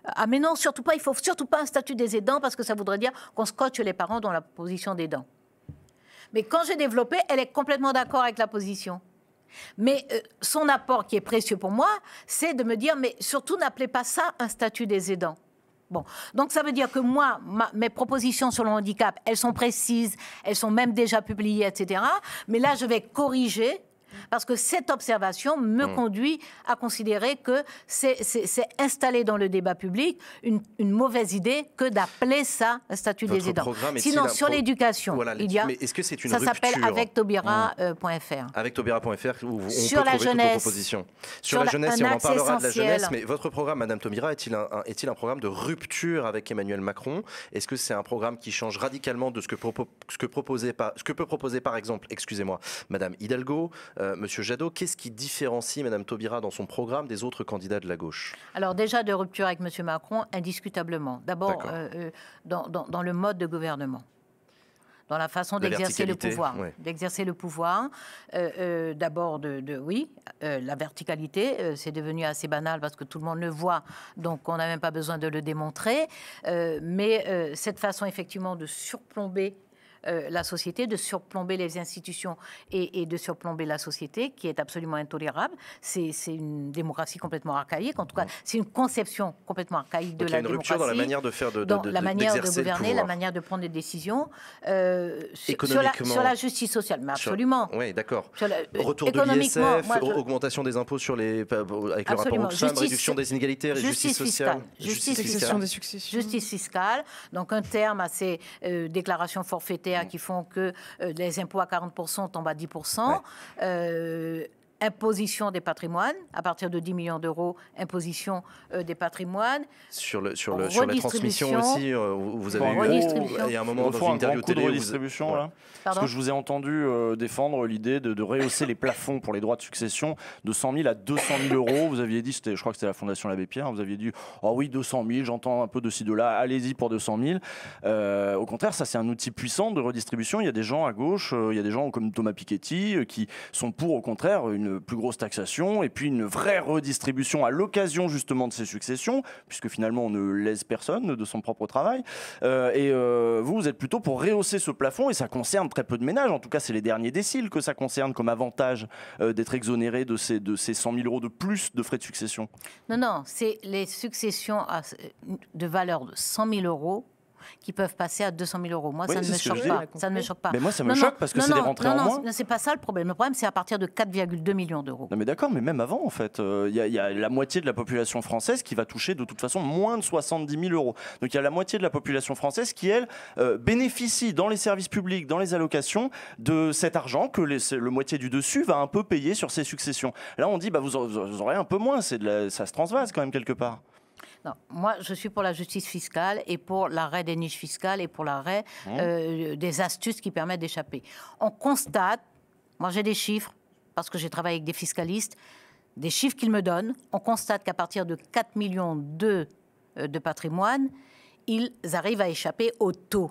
ah mais non, surtout pas, il faut surtout pas un statut des aidants parce que ça voudrait dire qu'on scotche les parents dans la position d'aidant. Mais quand j'ai développé, elle est complètement d'accord avec la position. Mais son apport qui est précieux pour moi, c'est de me dire mais surtout n'appelez pas ça un statut des aidants. Bon, donc ça veut dire que moi, mes propositions sur le handicap, elles sont précises, elles sont même déjà publiées, etc. Mais là, je vais corriger. Parce que cette observation me conduit à considérer que c'est installé dans le débat public une mauvaise idée que d'appeler ça un statut des aidants. Sinon, sur l'éducation, voilà, il y a... Mais est-ce que c'est une ça rupture? s'appelle avectaubira.fr. Avectaubira.fr, où on sur peut la trouver jeunesse, toutes vos propositions. Sur la jeunesse, et on en parlera de la jeunesse, mais votre programme, Madame Taubira, est-il un programme de rupture avec Emmanuel Macron? Est-ce que c'est un programme qui change radicalement de ce que peut proposer, par exemple, excusez-moi, Madame Hidalgo, Monsieur Jadot, qu'est-ce qui différencie Madame Taubira dans son programme des autres candidats de la gauche? Alors déjà, de rupture avec Monsieur Macron, indiscutablement. D'abord, dans le mode de gouvernement. Dans la façon d'exercer le pouvoir. Ouais. D'exercer le pouvoir. D'abord, la verticalité, c'est devenu assez banal parce que tout le monde le voit, donc on n'a même pas besoin de le démontrer. Mais cette façon, effectivement, de surplomber la société, de surplomber les institutions et de surplomber la société, qui est absolument intolérable. C'est une démocratie complètement archaïque. En tout cas, c'est une conception complètement archaïque de la démocratie. Il y a une rupture dans la manière de faire, la manière de gouverner, la manière de prendre des décisions. Sur la justice sociale, mais absolument. Oui, d'accord. Retour de l'ISF, augmentation des impôts avec le rapport Oxfam, réduction des inégalités, justice sociale. Justice fiscale. Des successions. Justice fiscale. Donc un terme à ces déclarations forfaitaires qui font que les impôts à 40% tombent à 10%. Ouais. Imposition des patrimoines, à partir de 10 millions d'euros, imposition des patrimoines. Sur la transmission aussi, vous avez il y a un moment dans une interview télé... redistribution, là. Parce que je vous ai entendu défendre l'idée de rehausser les plafonds pour les droits de succession de 100 000 à 200 000 euros. Vous aviez dit, je crois que c'était la Fondation l'Abbé Pierre, vous aviez dit, oh oui, 200 000, j'entends un peu de ci, de là, allez-y pour 200 000. Au contraire, ça c'est un outil puissant de redistribution. Il y a des gens à gauche, il y a des gens comme Thomas Piketty qui sont pour, au contraire, une plus grosse taxation et puis une vraie redistribution à l'occasion justement de ces successions, puisque finalement on ne lèse personne de son propre travail. Vous êtes plutôt pour rehausser ce plafond et ça concerne très peu de ménages. En tout cas, c'est les derniers déciles que ça concerne comme avantage d'être exonéré de ces 100 000 euros de plus de frais de succession. Non, c'est les successions de valeur de 100 000 euros qui peuvent passer à 200 000 euros. Moi, ça ne me choque pas. Ça ne me choque pas. Mais moi, ça me choque parce que c'est des rentrées en moins. Non, c'est pas ça le problème. Le problème, c'est à partir de 4,2 millions d'euros. Non, mais d'accord, mais même avant, en fait, il y a la moitié de la population française qui va toucher de toute façon moins de 70 000 euros. Donc, il y a la moitié de la population française qui, elle, bénéficie dans les services publics, dans les allocations, de cet argent que le moitié du dessus va un peu payer sur ses successions. Là, on dit, vous aurez un peu moins. Ça se transvase quand même quelque part. Non, moi, je suis pour la justice fiscale et pour l'arrêt des niches fiscales et pour l'arrêt des astuces qui permettent d'échapper. On constate, moi j'ai des chiffres, parce que j'ai travaillé avec des fiscalistes, des chiffres qu'ils me donnent, on constate qu'à partir de 4,2 millions de patrimoine, ils arrivent à échapper au taux.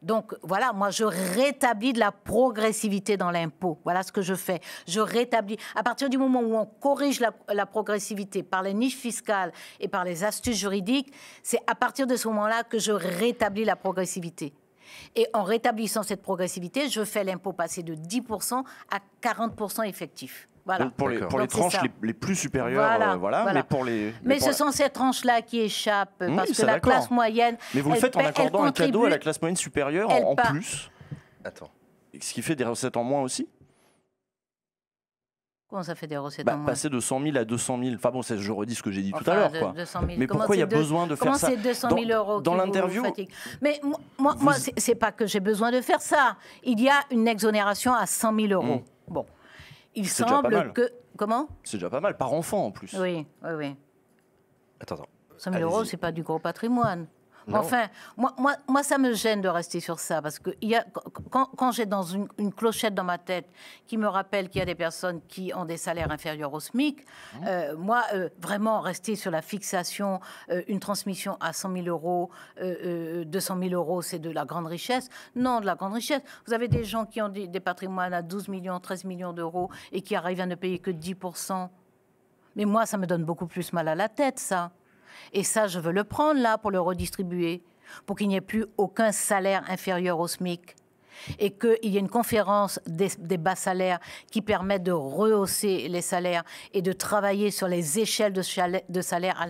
Donc, voilà, moi, je rétablis de la progressivité dans l'impôt. Voilà ce que je fais. Je rétablis. À partir du moment où on corrige la progressivité par les niches fiscales et par les astuces juridiques, c'est à partir de ce moment-là que je rétablis la progressivité. Et en rétablissant cette progressivité, je fais l'impôt passer de 10% à 40% effectif. Voilà. Donc pour les tranches les plus supérieures, voilà. Mais ce sont ces tranches-là qui échappent, parce que la classe moyenne... Mais vous le faites en accordant un cadeau à la classe moyenne supérieure en plus. Attends. Ce qui fait des recettes en moins aussi. Comment ça fait des recettes en moins? Passer de 100 000 à 200 000. Enfin bon, je redis ce que j'ai dit tout à l'heure. 200 000. Mais pourquoi il y a besoin de faire ça? Comment c'est 200 000 euros dans l'interview? Mais moi c'est pas que j'ai besoin de faire ça. Il y a une exonération à 100 000 euros. Bon. Il semble que... Comment? C'est déjà pas mal, par enfant en plus. Oui. Attends. 100 000 euros, c'est pas du gros patrimoine. Enfin, moi, ça me gêne de rester sur ça, parce que quand j'ai dans une clochette dans ma tête qui me rappelle qu'il y a des personnes qui ont des salaires inférieurs au SMIC, vraiment rester sur la fixation, une transmission à 100 000 euros, 200 000 euros, c'est de la grande richesse. Non, de la grande richesse. Vous avez des gens qui ont des patrimoines à 12 millions, 13 millions d'euros et qui arrivent à ne payer que 10%. Mais moi, ça me donne beaucoup plus mal à la tête, ça. Et ça, je veux le prendre là pour le redistribuer, pour qu'il n'y ait plus aucun salaire inférieur au SMIC. Et qu'il y ait une conférence des bas salaires qui permette de rehausser les salaires et de travailler sur les échelles de salaire à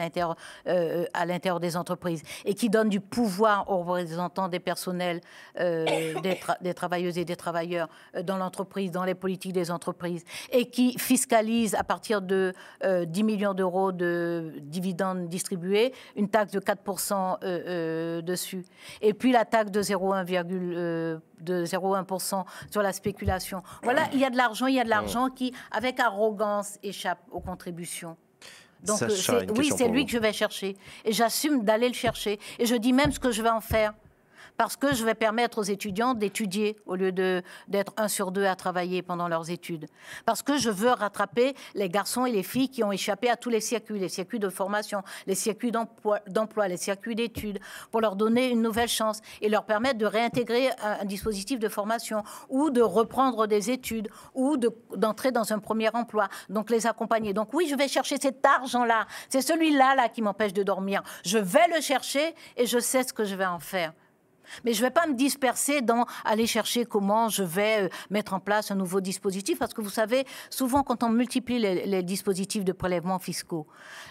l'intérieur des entreprises et qui donne du pouvoir aux représentants des personnels, des travailleuses et des travailleurs dans l'entreprise, dans les politiques des entreprises et qui fiscalise à partir de 10 millions d'euros de dividendes distribués, une taxe de 4% dessus. Et puis la taxe de 0,1% sur la spéculation. Voilà, il y a de l'argent qui, avec arrogance, échappe aux contributions. Donc, c'est lui que je vais chercher. Et j'assume d'aller le chercher. Et je dis même ce que je vais en faire. Parce que je vais permettre aux étudiants d'étudier au lieu d'être 1 sur 2 à travailler pendant leurs études. Parce que je veux rattraper les garçons et les filles qui ont échappé à tous les circuits de formation, les circuits d'emploi, les circuits d'études, pour leur donner une nouvelle chance et leur permettre de réintégrer un dispositif de formation ou de reprendre des études ou d'entrer dans un premier emploi. Donc les accompagner. Donc oui, je vais chercher cet argent-là. C'est celui-là qui m'empêche de dormir. Je vais le chercher et je sais ce que je vais en faire. Mais je ne vais pas me disperser dans aller chercher comment je vais mettre en place un nouveau dispositif. Parce que vous savez, souvent, quand on multiplie les dispositifs de prélèvements fiscaux,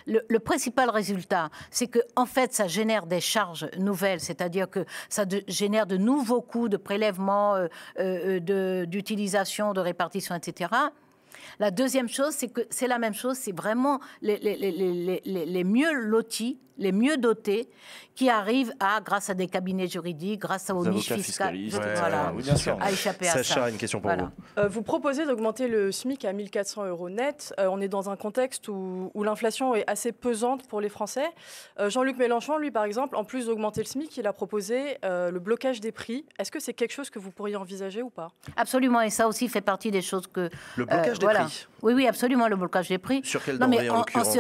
le principal résultat, c'est qu'en fait, ça génère des charges nouvelles. C'est-à-dire que ça génère de nouveaux coûts de prélèvement, d'utilisation, de répartition, etc. La deuxième chose, c'est que c'est la même chose. C'est vraiment les mieux lotis, les mieux dotés qui arrivent grâce à des cabinets juridiques, grâce aux niches fiscales, à échapper à ça. Sacha, une question pour vous. Vous proposez d'augmenter le SMIC à 1 400 € net. On est dans un contexte où l'inflation est assez pesante pour les Français. Jean-Luc Mélenchon, lui, par exemple, en plus d'augmenter le SMIC, il a proposé le blocage des prix. Est-ce que c'est quelque chose que vous pourriez envisager ou pas? Absolument, et ça aussi fait partie des choses que... Le blocage des prix? Oui, absolument, le blocage des prix. Sur quelle denrée, en l'occurrence?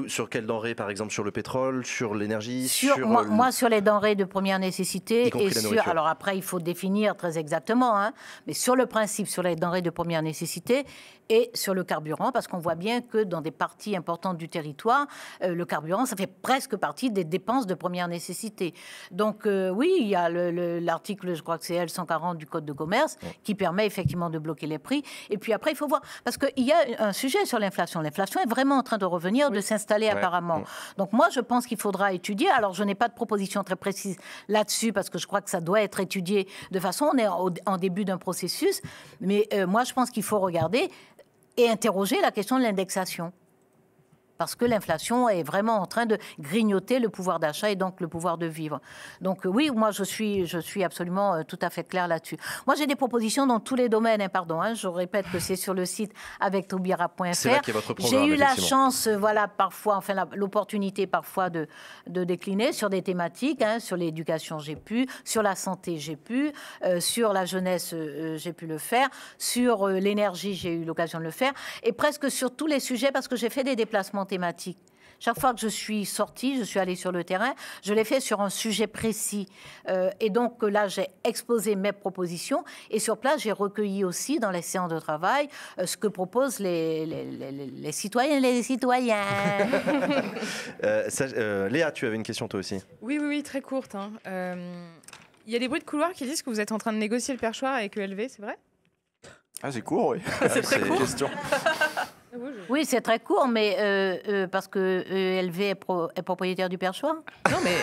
Sur quelle denrée, par exemple? Sur le pétrole, sur l'énergie, moi, sur les denrées de première nécessité. Et sur, alors après, il faut définir très exactement, mais sur le principe, sur les denrées de première nécessité et sur le carburant, parce qu'on voit bien que dans des parties importantes du territoire, le carburant, ça fait presque partie des dépenses de première nécessité. Donc oui, il y a l'article, je crois que c'est L140 du Code de commerce, qui permet effectivement de bloquer les prix. Et puis après, il faut voir, parce qu'il y a un sujet sur l'inflation. L'inflation est vraiment en train de revenir, de s'installer apparemment. Donc moi, je pense qu'il faudra étudier. Alors, je n'ai pas de proposition très précise là-dessus, parce que je crois que ça doit être étudié de façon, on est en début d'un processus, mais moi, je pense qu'il faut regarder et interroger la question de l'indexation. Parce que l'inflation est vraiment en train de grignoter le pouvoir d'achat et donc le pouvoir de vivre. Donc oui, moi je suis absolument tout à fait claire là-dessus. Moi j'ai des propositions dans tous les domaines, je répète que c'est sur le site avectaubira.fr. C'est là qu'il y a votre programme. J'ai eu la chance, parfois, l'opportunité parfois de décliner sur des thématiques, sur l'éducation j'ai pu, sur la santé j'ai pu, sur la jeunesse j'ai pu le faire, sur l'énergie j'ai eu l'occasion de le faire, et presque sur tous les sujets parce que j'ai fait des déplacements thématiques. Chaque fois que je suis sortie, je suis allée sur le terrain, je l'ai fait sur un sujet précis. Et donc là, j'ai exposé mes propositions. Et sur place, j'ai recueilli aussi dans les séances de travail ce que proposent les citoyennes et les citoyens. Léa, tu avais une question toi aussi. Oui, très courte. Il y a des bruits de couloir qui disent que vous êtes en train de négocier le perchoir avec ELV, c'est vrai? Ah, c'est court, oui. C'est très court. Question. Oui, c'est très court, mais parce que ELV est propriétaire du perchoir. Non, mais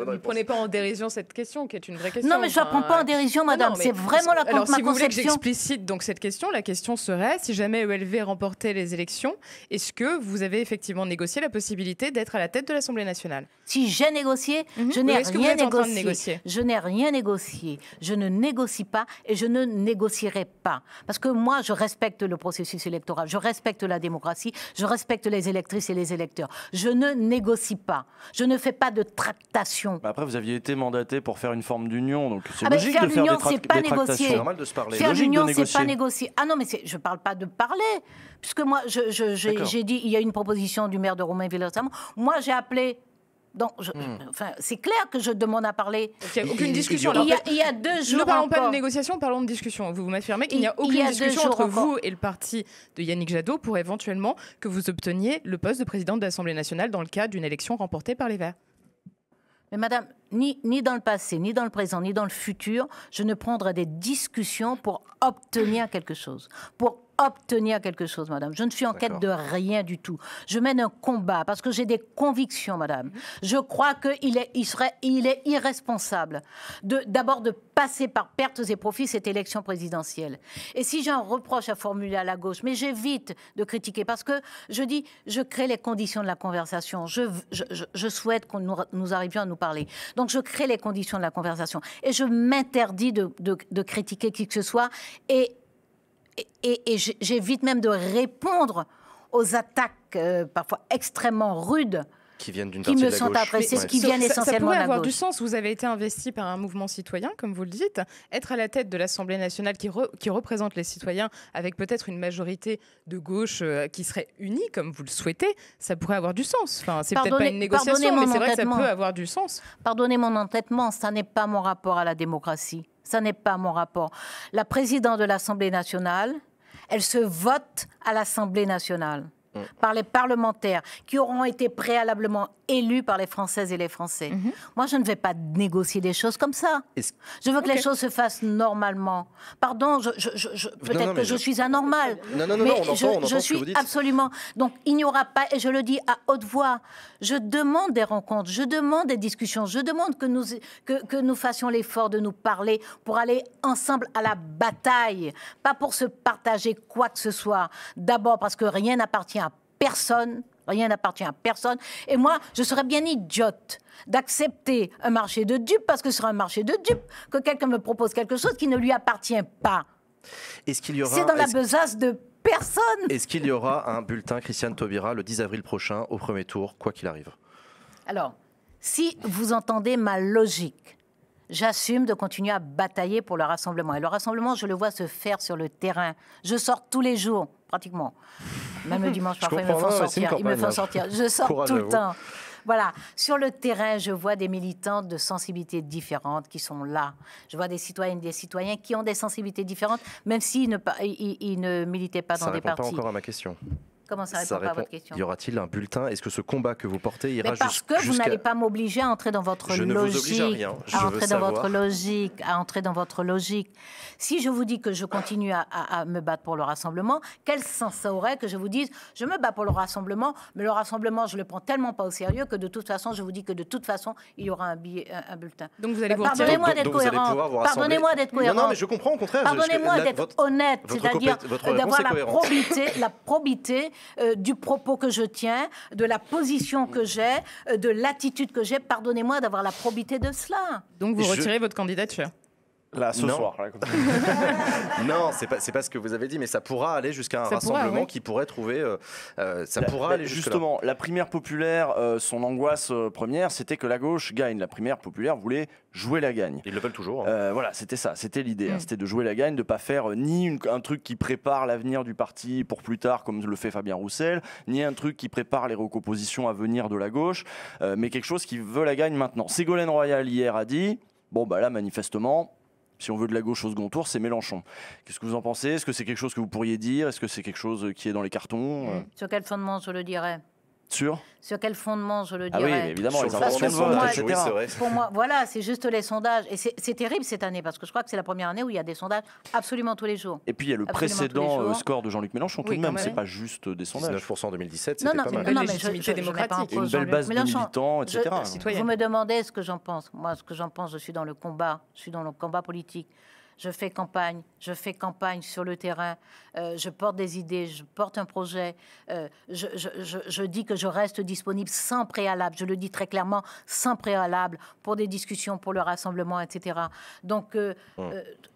ne prenez pas en dérision cette question, qui est une vraie question. Non, mais je ne la prends pas en dérision, madame. C'est vraiment ma conception. Alors, si vous voulez que j'explicite donc cette question, la question serait, si jamais ELV remportait les élections, est-ce que vous avez effectivement négocié la possibilité d'être à la tête de l'Assemblée nationale? Si j'ai négocié, je n'ai rien négocié. Je n'ai rien négocié. Je ne négocie pas et je ne négocierai pas. Parce que moi, je respecte le processus électoral. Je respecte la démocratie, je respecte les électrices et les électeurs. Je ne négocie pas, je ne fais pas de tractation. Après, vous aviez été mandaté pour faire une forme d'union, donc c'est logique faire de faire l'union, des c'est pas négocier. C'est normal de se parler. Faire l'union, c'est pas négocier. Ah non, mais je parle pas de parler, puisque moi, j'ai dit, il y a une proposition du maire de Romainville récemment. Moi, j'ai appelé. Donc, c'est clair que je demande à parler. Il n'y a aucune discussion. Il y a 2 jours. Ne parlons encore. pas de négociation, parlons de discussion. Vous m'affirmez qu'il n'y a aucune discussion entre vous et le parti de Yannick Jadot pour éventuellement que vous obteniez le poste de président de l'Assemblée nationale dans le cadre d'une élection remportée par les Verts. Mais madame, ni dans le passé, ni dans le présent, ni dans le futur, je ne prendrai des discussions pour obtenir quelque chose. Madame. Je ne suis en quête de rien du tout. Je mène un combat parce que j'ai des convictions, madame. Je crois qu'il est irresponsable d'abord de passer par pertes et profits cette élection présidentielle. Et si j'ai un reproche à formuler à la gauche, mais j'évite de critiquer parce que je crée les conditions de la conversation. Je souhaite que nous arrivions à nous parler. Donc je crée les conditions de la conversation. Et je m'interdis de critiquer qui que ce soit. Et j'évite même de répondre aux attaques parfois extrêmement rudes qui me sont adressées, qui viennent essentiellement de la gauche. Ça pourrait avoir du sens. Vous avez été investi par un mouvement citoyen, comme vous le dites. Être à la tête de l'Assemblée nationale qui représente les citoyens avec peut-être une majorité de gauche qui serait unie, comme vous le souhaitez, ça pourrait avoir du sens. Enfin, c'est peut-être pas une négociation, mais c'est vrai que ça peut avoir du sens. Pardonnez mon entêtement, ça n'est pas mon rapport à la démocratie. Ça n'est pas mon rapport. La présidente de l'Assemblée nationale, elle se vote à l'Assemblée nationale par les parlementaires qui auront été préalablement élus par les Françaises et les Français. Moi, je ne vais pas négocier des choses comme ça. Je veux que les choses se fassent normalement. Pardon, peut-être que je suis anormale. Non, je suis absolument... Donc, il n'y aura pas, et je le dis à haute voix, je demande des rencontres, je demande des discussions, je demande que nous fassions l'effort de nous parler pour aller ensemble à la bataille, pas pour se partager quoi que ce soit. D'abord parce que rien n'appartient à personne. Rien n'appartient à personne. Et moi, je serais bien idiote d'accepter un marché de dupes, parce que ce sera un marché de dupes, que quelqu'un me propose quelque chose qui ne lui appartient pas. C'est dans la besace de personne. Est-ce qu'il y aura un bulletin Christiane Taubira le 10 avril prochain, au premier tour, quoi qu'il arrive? Alors, si vous entendez ma logique, j'assume de continuer à batailler pour le rassemblement. Et le rassemblement, je le vois se faire sur le terrain. Je sors tous les jours, pratiquement. Même le dimanche, parfois, ils me font sortir. Je sors tout le temps. Voilà. Sur le terrain, je vois des militantes de sensibilités différentes qui sont là. Je vois des citoyennes et des citoyens qui ont des sensibilités différentes, même s'ils ne militaient pas dans des partis. Ça ne répond pas encore à ma question. Comment ça répond pas à votre question? Y aura-t-il un bulletin? Est-ce que ce combat que vous portez ira jusqu'à... Parce que vous n'allez pas m'obliger à entrer dans votre logique. Je ne vous oblige à rien. À entrer dans votre logique. Si je vous dis que je continue à me battre pour le rassemblement, quel sens ça aurait que je vous dise je me bats pour le rassemblement, mais le rassemblement, je le prends tellement pas au sérieux que de toute façon, je vous dis que de toute façon, il y aura un bulletin. Donc vous allez vous retirer. Pardonnez-moi d'être cohérent. Pardonnez-moi d'être cohérent. Non, mais je comprends, au contraire. Pardonnez-moi d'être honnête, c'est-à-dire d'avoir la probité du propos que je tiens, de la position que j'ai, de l'attitude que j'ai. Pardonnez-moi d'avoir la probité de cela. Donc vous retirez votre candidature? Là, ce soir. Là, non, c'est pas ce que vous avez dit, mais ça pourra aller jusqu'à un rassemblement qui pourrait trouver. Aller justement, la primaire populaire, son angoisse première, c'était que la gauche gagne. La primaire populaire voulait jouer la gagne. Ils le veulent toujours. Voilà, c'était ça, c'était l'idée. C'était de jouer la gagne, de pas faire ni un truc qui prépare l'avenir du parti pour plus tard, comme le fait Fabien Roussel, ni un truc qui prépare les recompositions à venir de la gauche, mais quelque chose qui veut la gagne maintenant. Ségolène Royal hier a dit, bon bah là manifestement. Si on veut de la gauche au second tour, c'est Mélenchon. Qu'est-ce que vous en pensez? Est-ce que c'est quelque chose que vous pourriez dire? Est-ce que c'est quelque chose qui est dans les cartons? Sur quel fondement je le dirais? Sur quel fondement je le dirais? Ah oui, évidemment, les intentions de vote, etc. Oui, pour moi, voilà, c'est juste les sondages. Et c'est terrible cette année, parce que je crois que c'est la première année où il y a des sondages absolument tous les jours. Et puis il y a le précédent score de Jean-Luc Mélenchon, tout de même, c'est pas juste des sondages. 19% en 2017, c'était pas mal. Non, mais je une belle base de militants, etc. Vous me demandez ce que j'en pense. Moi, ce que j'en pense, je suis dans le combat. Je suis dans le combat politique. Je fais campagne sur le terrain, je porte des idées, je porte un projet, je dis que je reste disponible sans préalable, je le dis très clairement, sans préalable, pour des discussions, pour le rassemblement, etc. Donc,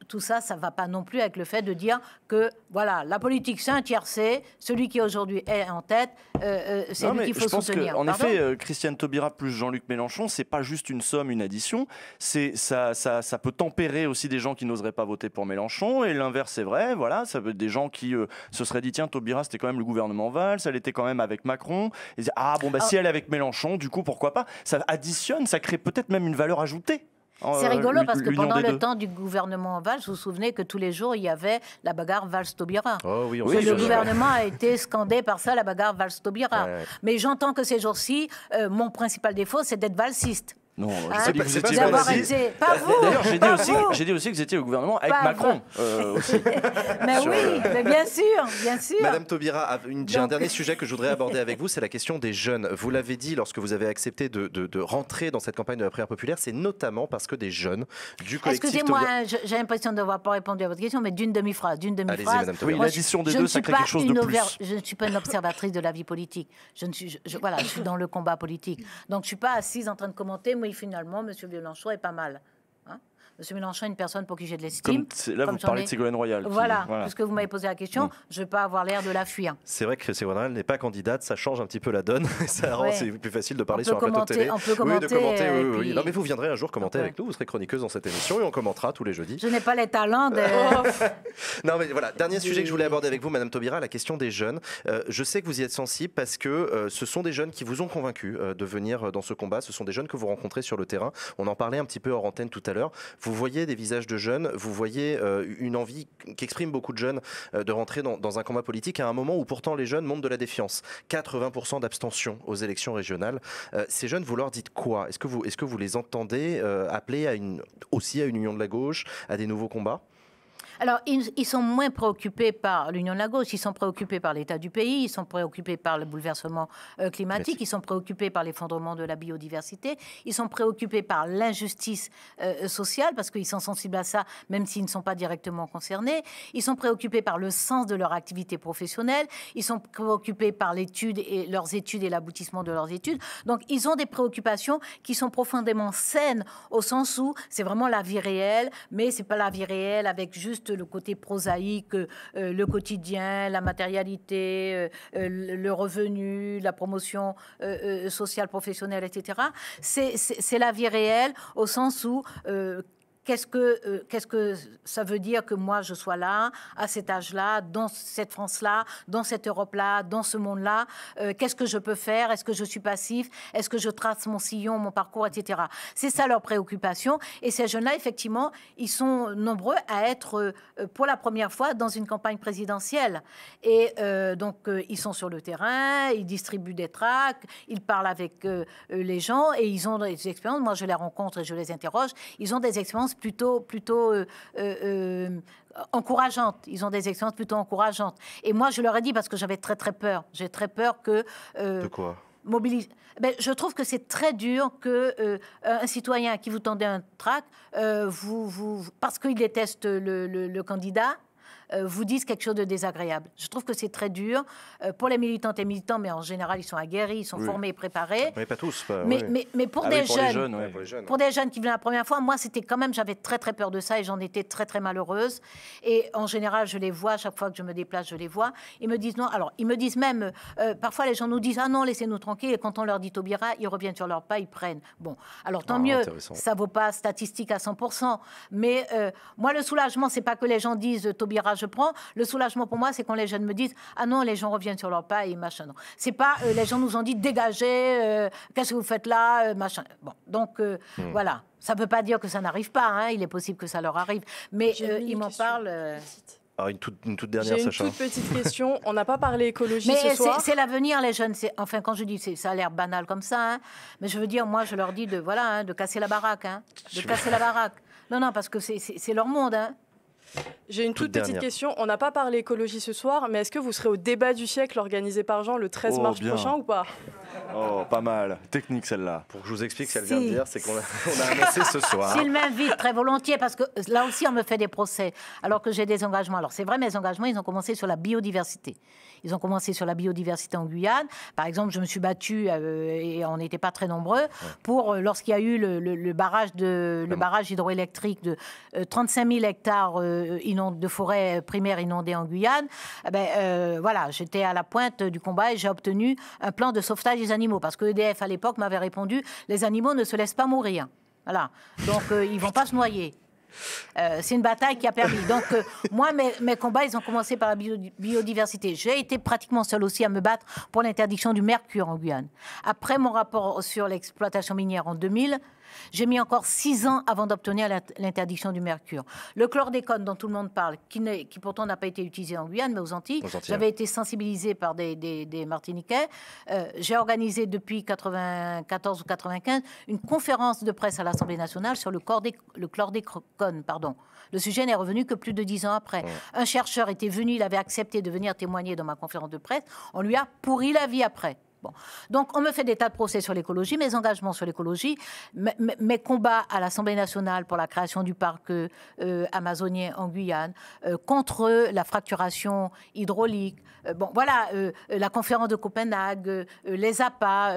tout ça, ça ne va pas non plus avec le fait de dire que, voilà, la politique, c'est un tiercé, celui qui aujourd'hui est en tête, c'est lui qu'il faut soutenir. En effet, Christiane Taubira plus Jean-Luc Mélenchon, c'est pas juste une somme, une addition, ça peut tempérer aussi des gens qui n'oseraient pas voter pour Mélenchon, et l'inverse est vrai, voilà, ça veut des gens qui se seraient dit, tiens, Taubira, c'était quand même le gouvernement Valls, elle était quand même avec Macron, et disaient, si elle est avec Mélenchon, du coup, pourquoi pas? Ça additionne, ça crée peut-être même une valeur ajoutée. C'est rigolo parce que pendant le temps du gouvernement Valls, vous vous souvenez que tous les jours, il y avait la bagarre Valls-Taubira. Oh oui, le gouvernement a été scandé par ça, la bagarre Valls-Taubira. Ouais. Mais j'entends que ces jours-ci, mon principal défaut, c'est d'être valsiste. Non, je sais pas que vous étiez pas vous. D'ailleurs, j'ai dit aussi que vous étiez au gouvernement avec Macron. Aussi. Mais oui, mais bien sûr. Madame Taubira, j'ai un dernier sujet que je voudrais aborder avec vous, c'est la question des jeunes. Vous l'avez dit lorsque vous avez accepté de rentrer dans cette campagne de la primaire populaire, c'est notamment parce que des jeunes du collectif. Excusez-moi, j'ai l'impression de n'avoir pas répondu à votre question, mais d'une demi-phrase. Allez-y, Madame Taubira. Oui, l'addition des deux, ça crée quelque chose de plus. Je ne suis pas une observatrice de la vie politique. Je suis dans le combat politique. Donc, je ne suis pas assise en train de commenter. Oui, finalement, M. Mélenchon est pas mal. M. Mélenchon est une personne pour qui j'ai de l'estime. Là, vous parlez de Ségolène Royal. Voilà, puisque vous m'avez posé la question, je ne vais pas avoir l'air de la fuir. C'est vrai que Ségolène Royal n'est pas candidate, ça change un petit peu la donne. Ça rend c'est plus facile de parler sur un plateau télé. On peut commenter. Oui. Non, mais vous viendrez un jour commenter avec nous, vous serez chroniqueuse dans cette émission et on commentera tous les jeudis. Je n'ai pas les talents de... Non, mais voilà, dernier sujet que je voulais aborder avec vous, Madame Taubira, la question des jeunes. Je sais que vous y êtes sensible parce que ce sont des jeunes qui vous ont convaincu de venir dans ce combat. Ce sont des jeunes que vous rencontrez sur le terrain. On en parlait un petit peu hors antenne tout à l'heure. Vous voyez des visages de jeunes, vous voyez une envie qu'expriment beaucoup de jeunes de rentrer dans un combat politique à un moment où pourtant les jeunes montrent de la défiance. 80% d'abstention aux élections régionales. Ces jeunes, vous leur dites quoi? Est-ce que vous les entendez appeler aussi à une union de la gauche, à des nouveaux combats? Alors, ils sont moins préoccupés par l'union de la gauche, ils sont préoccupés par l'état du pays, ils sont préoccupés par le bouleversement climatique, ils sont préoccupés par l'effondrement de la biodiversité, ils sont préoccupés par l'injustice sociale, parce qu'ils sont sensibles à ça, même s'ils ne sont pas directement concernés. Ils sont préoccupés par le sens de leur activité professionnelle, ils sont préoccupés par leurs études et l'aboutissement de leurs études. Donc, ils ont des préoccupations qui sont profondément saines, au sens où c'est vraiment la vie réelle, mais c'est pas la vie réelle avec juste le côté prosaïque, le quotidien, la matérialité, le revenu, la promotion sociale, professionnelle, etc. C'est la vie réelle au sens où... Qu'est-ce que ça veut dire que moi, je sois là, à cet âge-là, dans cette France-là, dans cette Europe-là, dans ce monde-là? Qu'est-ce que je peux faire? Est-ce que je suis passif? Est-ce que je trace mon sillon, mon parcours, etc. C'est ça leur préoccupation. Et ces jeunes-là, effectivement, ils sont nombreux à être, pour la première fois, dans une campagne présidentielle. Et donc, ils sont sur le terrain, ils distribuent des tracts, ils parlent avec les gens et ils ont des expériences. Moi, je les rencontre et je les interroge. Ils ont des expériences plutôt encourageantes. Ils ont des expériences plutôt encourageantes. Et moi, je leur ai dit, parce que j'avais très, très peur. J'ai très peur que... de quoi? Je trouve que c'est très dur qu'un citoyen à qui vous tendez un tract, parce qu'il déteste le candidat, vous disent quelque chose de désagréable. Je trouve que c'est très dur pour les militantes et militants, mais en général, ils sont aguerris, ils sont formés et préparés. Mais pas tous. Mais pour des jeunes, pour des jeunes qui venaient la première fois, moi, c'était quand même, j'avais très très peur de ça et j'en étais très très malheureuse. Et en général, je les vois, à chaque fois que je me déplace, je les vois. Ils me disent non. Alors, ils me disent même, parfois les gens nous disent ah non, laissez-nous tranquilles. Et quand on leur dit Taubira, ils reviennent sur leur pas, ils prennent. Bon, alors tant mieux. Ça vaut pas statistique à 100%. Mais moi, le soulagement, c'est pas que les gens disent Taubira, je prends. Le soulagement pour moi, c'est quand les jeunes me disent ah non, les gens reviennent sur leur pas et machin. Non, c'est pas les gens nous ont dit dégagez, qu'est-ce que vous faites là, machin. Bon, donc voilà. Ça ne veut pas dire que ça n'arrive pas. Hein. Il est possible que ça leur arrive, mais ils m'en parlent. Alors une toute dernière, Sacha. J'ai une toute petite question. On n'a pas parlé écologie ce soir. C'est l'avenir, les jeunes. Enfin, quand je dis, ça a l'air banal comme ça, hein, mais je veux dire, moi, je leur dis de casser la baraque, hein, casser la baraque. Non, parce que c'est leur monde. Hein. J'ai une toute petite question. On n'a pas parlé écologie ce soir, mais est-ce que vous serez au débat du siècle organisé par Jean le 13 mars prochain ou pas? Oh, pas mal. Technique celle-là. Pour que je vous explique ce qu'elle vient de dire, c'est qu'on a annoncé ce soir. S'il m'invite, très volontiers, parce que là aussi, on me fait des procès, alors que j'ai des engagements. Alors, c'est vrai, mes engagements, ils ont commencé sur la biodiversité. Ils ont commencé sur la biodiversité en Guyane. Par exemple, je me suis battue, et on n'était pas très nombreux, pour, lorsqu'il y a eu le barrage hydroélectrique de 35 000 hectares de forêt primaire inondée en Guyane, voilà, j'étais à la pointe du combat et j'ai obtenu un plan de sauvetage des animaux. Parce que EDF, à l'époque, m'avait répondu, les animaux ne se laissent pas mourir. Voilà. Donc, ils ne vont pas se noyer. C'est une bataille qui a permis. Donc, moi, mes combats, ils ont commencé par la biodiversité. J'ai été pratiquement seule aussi à me battre pour l'interdiction du mercure en Guyane. Après mon rapport sur l'exploitation minière en 2000, j'ai mis encore 6 ans avant d'obtenir l'interdiction du mercure. Le chlordécone dont tout le monde parle, qui pourtant n'a pas été utilisé en Guyane, mais aux Antilles, j'avais été sensibilisée par des Martiniquais. J'ai organisé depuis 94 ou 95 une conférence de presse à l'Assemblée nationale sur le chlordécone. Le sujet n'est revenu que plus de 10 ans après. Un chercheur était venu, il avait accepté de venir témoigner dans ma conférence de presse. On lui a pourri la vie après. Bon. Donc, on me fait des tas de procès sur l'écologie, mes engagements sur l'écologie, mes combats à l'Assemblée nationale pour la création du parc amazonien en Guyane, contre la fracturation hydraulique, la conférence de Copenhague, les APA,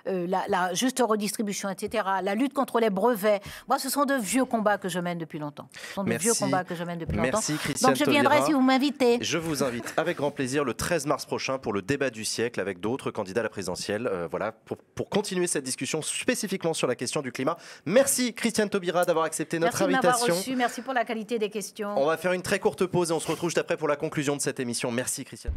la juste redistribution, etc., la lutte contre les brevets. Moi, ce sont de vieux combats que je mène depuis longtemps. Merci, Christiane. Donc, je viendrai si vous m'invitez. Je vous invite avec grand plaisir le 13 mars prochain pour le débat du siècle avec d'autres candidats à la présidentielle. Voilà, pour continuer cette discussion spécifiquement sur la question du climat. Merci Christiane Taubira d'avoir accepté notre invitation. Merci de m'avoir reçu, merci pour la qualité des questions. On va faire une très courte pause et on se retrouve juste après pour la conclusion de cette émission. Merci Christiane.